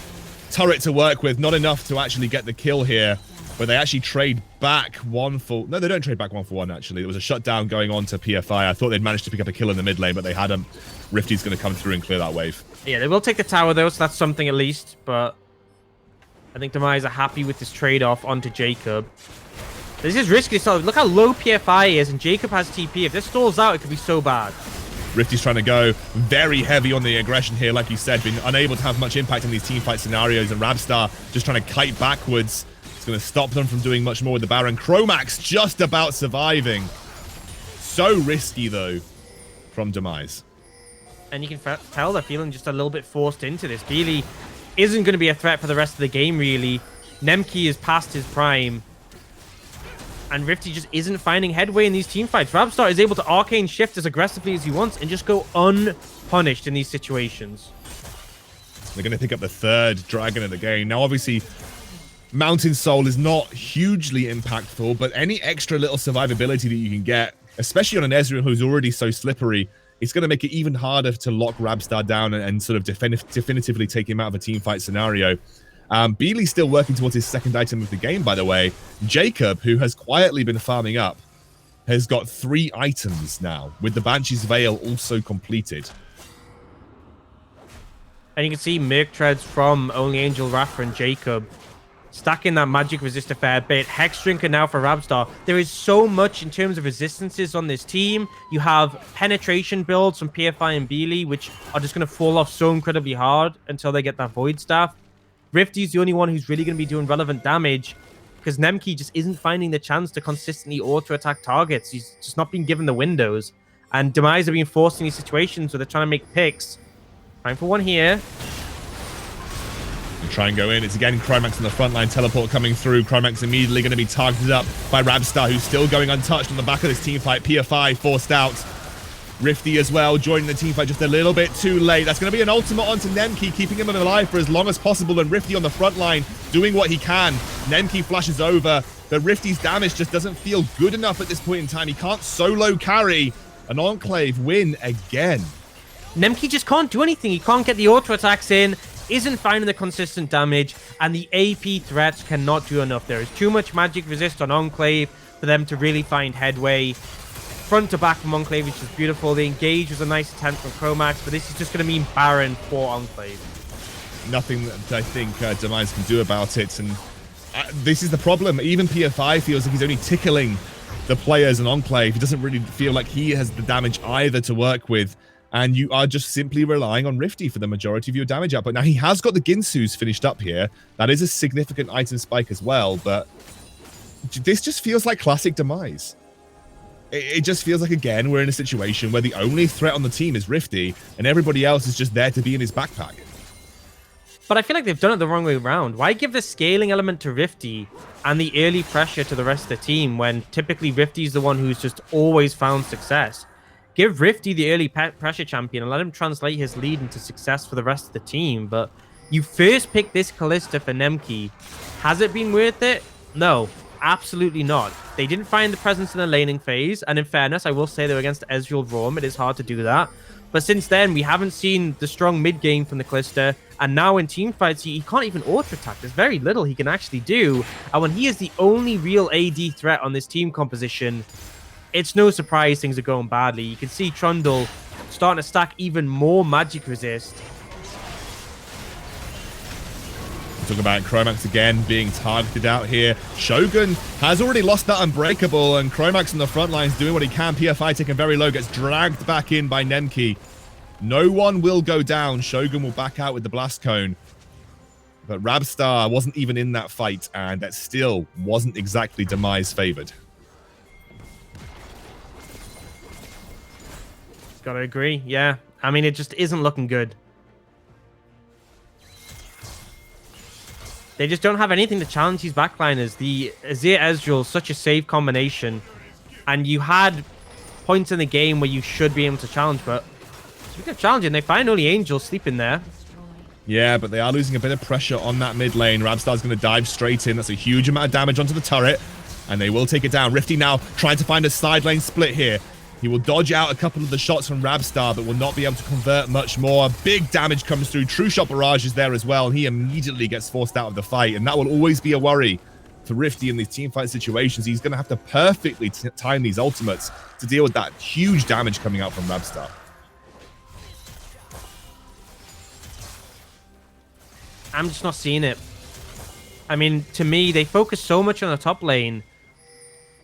turret to work with. Not enough to actually get the kill here. But they actually trade back one for... No, they don't trade back one for one, actually. There was a shutdown going on to PFI. I thought they'd managed to pick up a kill in the mid lane, but they hadn't. Rifty's going to come through and clear that wave. Yeah, they will take the tower, though, so that's something at least. But I think Demise are happy with this trade-off onto Jacob. This is risky. So look how low PFI is, and Jacob has TP. If this stalls out, it could be so bad. Rifty's trying to go very heavy on the aggression here, like you said, being unable to have much impact in these teamfight scenarios, and Rabstar just trying to kite backwards. Going to stop them from doing much more with the Baron. Chromax just about surviving. So risky, though, from Demise. And you can tell they're feeling just a little bit forced into this. Beely isn't going to be a threat for the rest of the game, really. Nemki is past his prime. And Rifty just isn't finding headway in these teamfights. Rabstar is able to arcane shift as aggressively as he wants and just go unpunished in these situations. They're going to pick up the third dragon of the game. Now, obviously... Mountain Soul is not hugely impactful, but any extra little survivability that you can get, especially on an Ezreal who's already so slippery, it's going to make it even harder to lock Rabstar down and sort of definitively take him out of a teamfight scenario. Beely's still working towards his second item of the game, by the way. Jacob, who has quietly been farming up, has got 3 items now, with the Banshee's Veil also completed. And you can see Merc Treads from Only Angel, Rafa, and Jacob stacking that magic resist a fair bit. Hex Drinker now for Rabstar. There is so much in terms of resistances on this team. You have penetration builds from PFI and Beely, which are just going to fall off so incredibly hard until they get that Void Staff. Rifty's the only one who's really going to be doing relevant damage because Nemki just isn't finding the chance to consistently auto-attack targets. He's just not being given the windows. And Demise are being forced in these situations where they're trying to make picks. Time for one here. You try and go in. It's again Chromax on the front line. Teleport coming through. Chromax immediately going to be targeted up by Rabstar, who's still going untouched on the back of this teamfight. PFI forced out. Rifty as well, joining the teamfight just a little bit too late. That's going to be an ultimate onto Nemki, keeping him alive for as long as possible. And Rifty on the front line, doing what he can. Nemki flashes over, but Rifty's damage just doesn't feel good enough at this point in time. He can't solo carry an Enclave win again. Nemki just can't do anything. He can't get the auto attacks in, isn't finding the consistent damage, and the AP threats cannot do enough. There is too much magic resist on Enclave for them to really find headway. Front to back from Enclave, which is beautiful. The engage was a nice attempt from Chromax, but this is just going to mean Baron for Enclave. Nothing that I think Demise can do about it, and this is the problem. Even PFI feels like he's only tickling the players in Enclave. He doesn't really feel like he has the damage either to work with, and you are just simply relying on Rifty for the majority of your damage output. Now, he has got the Ginsu's finished up here. That is a significant item spike as well, but this just feels like classic Demise. It just feels like, again, we're in a situation where the only threat on the team is Rifty, and everybody else is just there to be in his backpack. But I feel like they've done it the wrong way around. Why give the scaling element to Rifty and the early pressure to the rest of the team when typically Rifty's the one who's just always found success? Give Rifty the early pressure champion and let him translate his lead into success for the rest of the team. But you first picked this Kalista for Nemki. Has it been worth it? No. Absolutely not. They didn't find the presence in the laning phase, and in fairness, I will say they were against Ezreal Roam. It is hard to do that. But since then, we haven't seen the strong mid game from the Kalista, and now in teamfights, he can't even auto-attack. There's very little he can actually do, and when he is the only real AD threat on this team composition, it's no surprise things are going badly. You can see Trundle starting to stack even more magic resist. Talking about Chromax again being targeted out here. Shogun has already lost that Unbreakable, and Chromax on the front line is doing what he can. PFI taken very low, gets dragged back in by Nemki. No one will go down. Shogun will back out with the blast cone. But Rabstar wasn't even in that fight, and that still wasn't exactly Demise favored. Gotta agree, yeah. I mean, it just isn't looking good. They just don't have anything to challenge these backliners. The Azir Ezreal is such a safe combination, and you had points in the game where you should be able to challenge, but speaking of challenging, they find only Angel sleeping there. Yeah, but they are losing a bit of pressure on that mid lane. Rabstar's going to dive straight in. That's a huge amount of damage onto the turret, and they will take it down. Rifty now trying to find a side lane split here. He will dodge out a couple of the shots from Rabstar, but will not be able to convert much more. Big damage comes through. True Shot Barrage is there as well, and he immediately gets forced out of the fight, and that will always be a worry for Rifty in these teamfight situations. He's going to have to perfectly time these ultimates to deal with that huge damage coming out from Rabstar. I'm just not seeing it. I mean, to me, they focus so much on the top lane,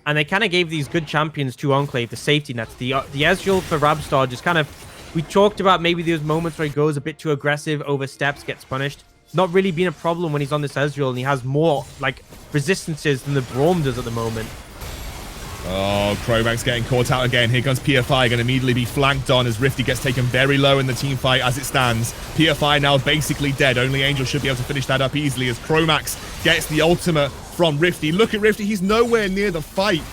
and they kind of gave these good champions to Enclave the safety nets. The Ezreal for Rabstar just kind of... We talked about maybe those moments where he goes a bit too aggressive, oversteps, gets punished. Not really being a problem when he's on this Ezreal, and he has more, like, resistances than the Braum does at the moment. Oh, Crobank's getting caught out again. Here comes PFI, going to immediately be flanked on as Rifty gets taken very low in the team fight as it stands. PFI now basically dead. Only Angel should be able to finish that up easily as Chromax gets the ultimate from Rifty. Look at Rifty. He's nowhere near the fight.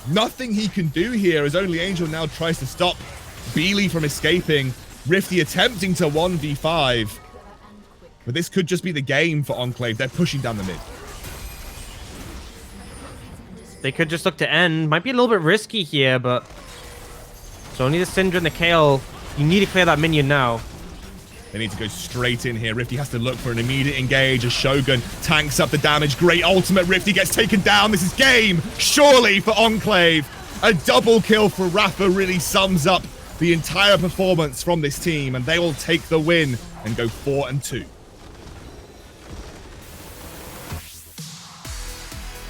Nothing he can do here as only Angel now tries to stop Beely from escaping. Rifty attempting to 1v5. But this could just be the game for Enclave. They're pushing down the mid. They could just look to end. Might be a little bit risky here, but it's only the Syndra and the Kayle. You need to clear that minion now. They need to go straight in here. Rifty has to look for an immediate engage as Shogun tanks up the damage. Great ultimate. Rifty gets taken down. This is game, surely, for Enclave. A double kill for Rafa really sums up the entire performance from this team, and they will take the win and go 4-2.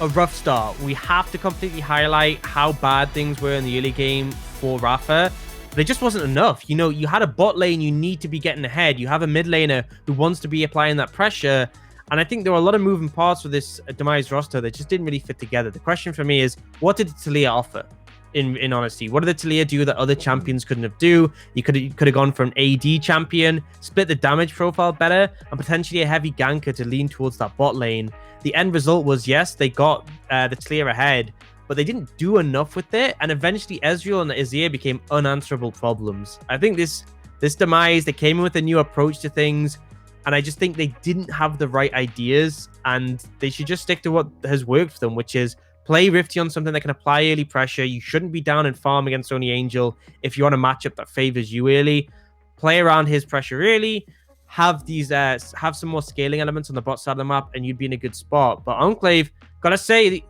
A rough start. We have to completely highlight how bad things were in the early game for Rafa. But it just wasn't enough. You know, you had a bot lane, you need to be getting ahead. You have a mid laner who wants to be applying that pressure. And I think there were a lot of moving parts for this Demise roster that just didn't really fit together. The question for me is, what did Taliyah offer? In honesty, what did the Taliyah do that other champions couldn't have do? You could have gone for an AD champion, split the damage profile better, and potentially a heavy ganker to lean towards that bot lane. The end result was, yes, they got the Taliyah ahead, but they didn't do enough with it, and eventually Ezreal and Azir became unanswerable problems. I think this Demise, they came in with a new approach to things, and I just think they didn't have the right ideas, and they should just stick to what has worked for them, which is play Rifty on something that can apply early pressure. You shouldn't be down in farm against only Angel if you want a matchup that favors you early. Play around his pressure early, have some more scaling elements on the bot side of the map, and you'd be in a good spot. But Enclave, gotta say,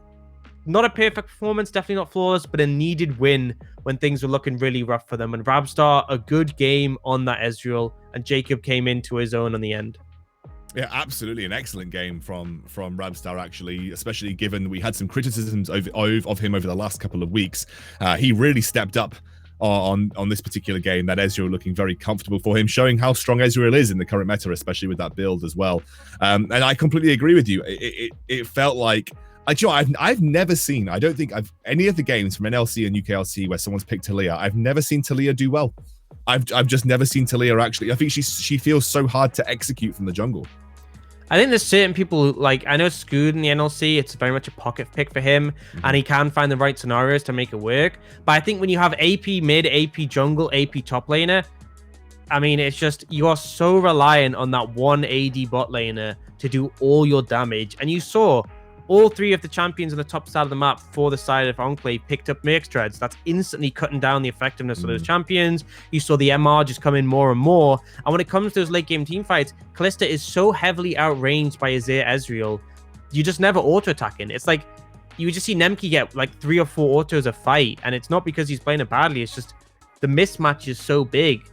not a perfect performance, definitely not flawless, but a needed win when things were looking really rough for them. And Rabstar, a good game on that Ezreal, and Jacob came into his own on the end. Yeah, absolutely an excellent game from Rabstar, actually, especially given we had some criticisms of him over the last couple of weeks. He really stepped up on this particular game. That Ezreal looking very comfortable for him, showing how strong Ezreal is in the current meta, especially with that build as well. And I completely agree with you. It felt like, I've never seen, I don't think any of the games from NLC and UKLC where someone's picked Taliyah, I've never seen Taliyah do well. I've just never seen Taliyah actually. I think she feels so hard to execute from the jungle. I think there's certain people, like, I know Scoot in the NLC, it's very much a pocket pick for him, and he can find the right scenarios to make it work. But I think when you have AP mid, AP jungle, AP top laner, I mean, it's just, you are so reliant on that one AD bot laner to do all your damage. And you saw all three of the champions on the top side of the map for the side of Enclave picked up Merc Treads. That's instantly cutting down the effectiveness of those champions. You saw the MR just come in more and more. And when it comes to those late game team fights, Kalista is so heavily outranged by Azir Ezreal. You just never auto-attacking. It's like, you would just see Nemki get like 3 or 4 autos a fight. And it's not because he's playing it badly. It's just the mismatch is so big.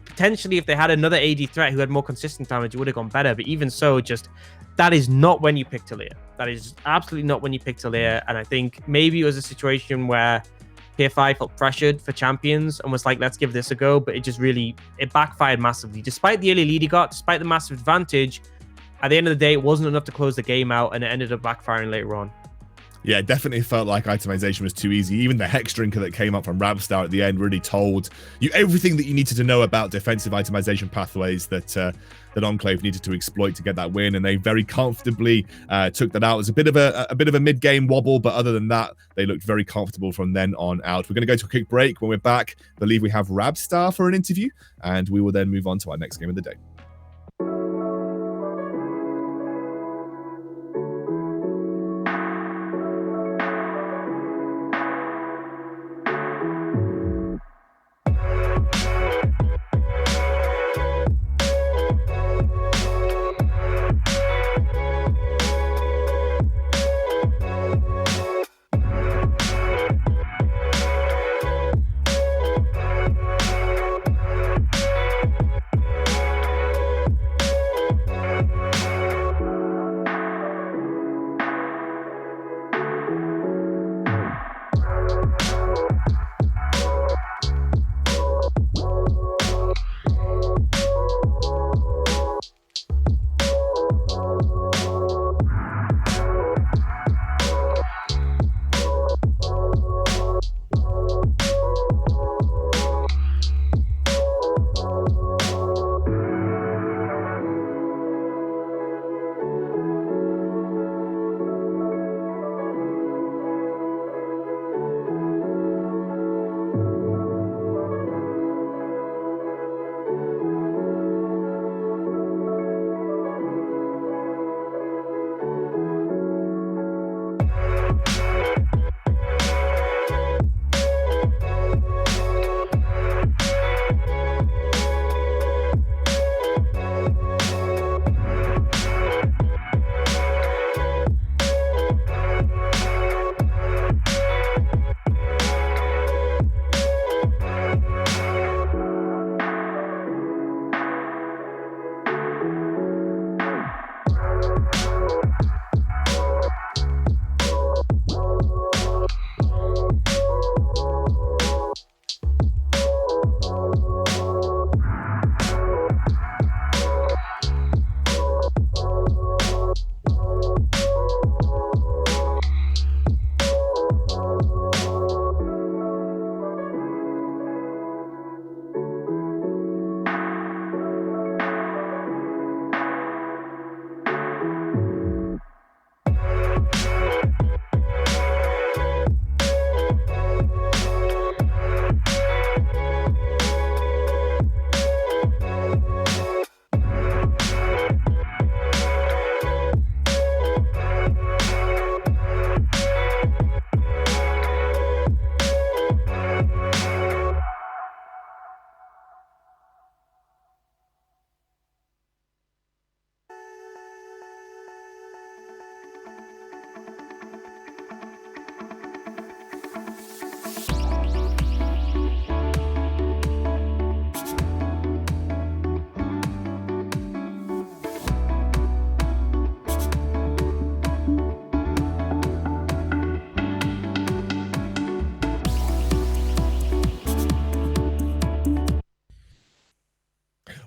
Potentially, if they had another AD threat who had more consistent damage, it would have gone better. But even so, just that is not when you pick Taliyah. That is absolutely not when you pick Taliyah. And I think maybe it was a situation where PFI felt pressured for champions and was like, let's give this a go. But it backfired massively. Despite the early lead he got, despite the massive advantage, at the end of the day, it wasn't enough to close the game out, and it ended up backfiring later on. Yeah, it definitely felt like itemization was too easy. Even the Hex Drinker that came up from Rabstar at the end really told you everything that you needed to know about defensive itemization pathways that Enclave needed to exploit to get that win, and they very comfortably took that out. It was a bit of a mid-game wobble, but other than that, they looked very comfortable from then on out. We're going to go to a quick break. When we're back, I believe we have Rabstar for an interview, and we will then move on to our next game of the day.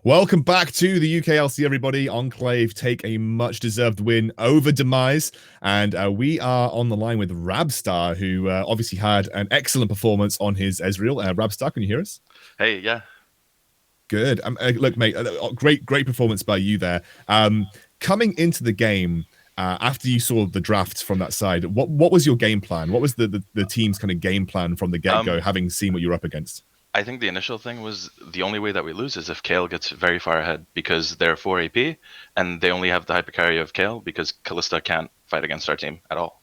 Welcome back to the UKLC, everybody. Enclave take a much-deserved win over Demise, and we are on the line with Rabstar, who obviously had an excellent performance on his Ezreal. Rabstar, can you hear us? Hey, yeah. Good. Look, mate, great performance by you there. Coming into the game, after you saw the drafts from that side, what was your game plan? What was the team's kind of game plan from the get-go, having seen what you're up against? I think the initial thing was the only way that we lose is if Kayle gets very far ahead, because they're 4 AP and they only have the hypercarry of Kayle because Kalista can't fight against our team at all.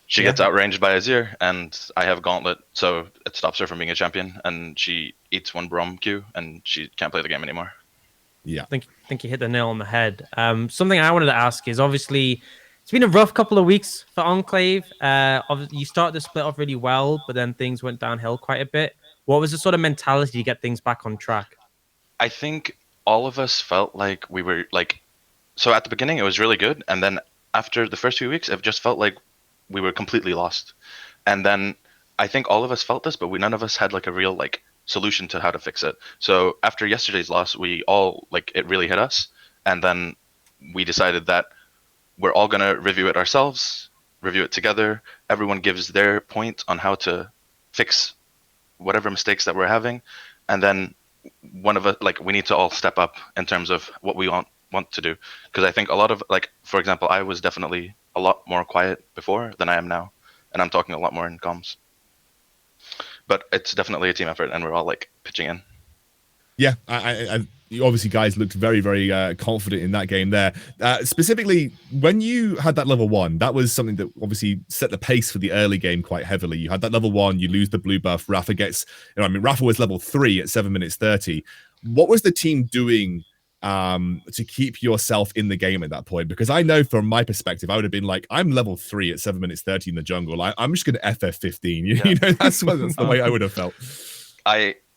She gets outranged by Azir, and I have Gauntlet, so it stops her from being a champion, and she eats one Braum Q, and she can't play the game anymore. Yeah. I think you hit the nail on the head. Something I wanted to ask is, obviously, it's been a rough couple of weeks for Enclave. You started the split off really well, but then things went downhill quite a bit. What was the sort of mentality to get things back on track? I think all of us felt like we were so at the beginning it was really good, and then after the first few weeks, it just felt like we were completely lost. And then I think all of us felt this, but none of us had like a real like solution to how to fix it. So after yesterday's loss, we all like it really hit us, and then we decided that we're all gonna review it ourselves, review it together. Everyone gives their point on how to fix whatever mistakes that we're having, and then one of us like we need to all step up in terms of what we want to do. Because I think a lot of like, for example, I was definitely a lot more quiet before than I am now, and I'm talking a lot more in comms. But it's definitely a team effort, and we're all like pitching in. Yeah, obviously, guys looked very, very confident in that game there. Specifically, when you had that level 1, that was something that obviously set the pace for the early game quite heavily. You had that level 1, you lose the blue buff. Rafa gets, Rafa was level 3 at 7 minutes 30. What was the team doing to keep yourself in the game at that point? Because I know from my perspective, I would have been like, I'm level 3 at 7 minutes 30 in the jungle. I'm just going to FF 15. You know, that's the way I would have felt.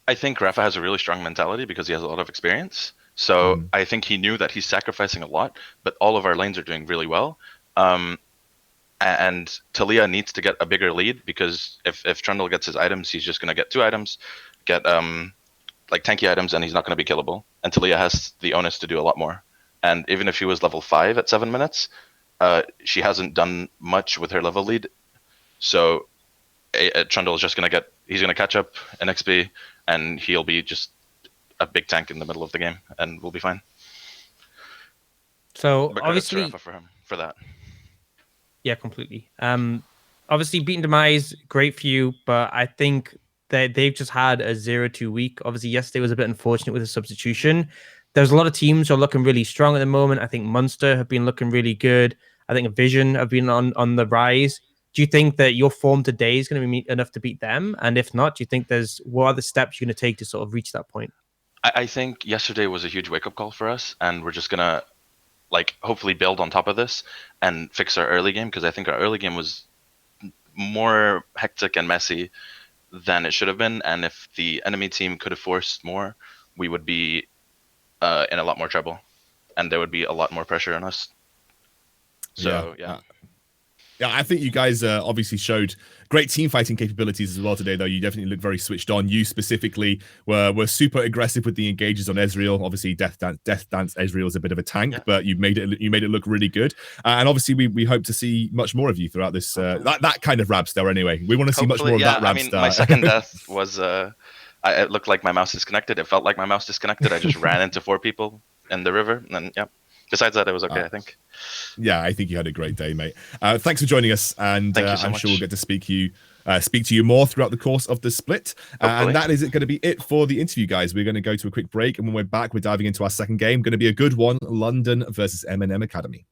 I think Rafa has a really strong mentality because he has a lot of experience. So I think he knew that he's sacrificing a lot, but all of our lanes are doing really well. And Talia needs to get a bigger lead, because if Trundle gets his items, he's just going to get 2 items, get like tanky items, and he's not going to be killable. And Talia has the onus to do a lot more. And even if she was level 5 at 7 minutes, she hasn't done much with her level lead. So Trundle is just going to he's going to catch up in XP, and he'll be just a big tank in the middle of the game, and we'll be fine. So but obviously, Rafa for him for that. Yeah, completely. Obviously beating Demise, great for you, but I think that they've just had a 0-2 week. Obviously, yesterday was a bit unfortunate with the substitution. There's a lot of teams who are looking really strong at the moment. I think Munster have been looking really good. I think Vision have been on the rise. Do you think that your form today is going to be enough to beat them? And if not, do you think what are the steps you're going to take to sort of reach that point? I think yesterday was a huge wake-up call for us, and we're just going to like hopefully build on top of this and fix our early game, because I think our early game was more hectic and messy than it should have been. And if the enemy team could have forced more, we would be in a lot more trouble, and there would be a lot more pressure on us. So yeah. Yeah, I think you guys obviously showed great team fighting capabilities as well today, though. You definitely look very switched on. You specifically were super aggressive with the engages on Ezreal. Obviously, Death Dance Ezreal is a bit of a tank, but you made it look really good. And obviously, we hope to see much more of you throughout this that kind of Rabstar. Anyway, we want to see much more of that Rabstar. I mean, my second death was it looked like my mouse disconnected. It felt like my mouse disconnected. I just ran into 4 people in the river, and yeah. Besides that, it was okay, I think. Yeah, I think you had a great day, mate. Thanks for joining us, and I'm sure we'll get to speak to you more throughout the course of the split. And that is going to be it for the interview, guys. We're going to go to a quick break, and when we're back, we're diving into our second game. Going to be a good one: London versus M&M Academy.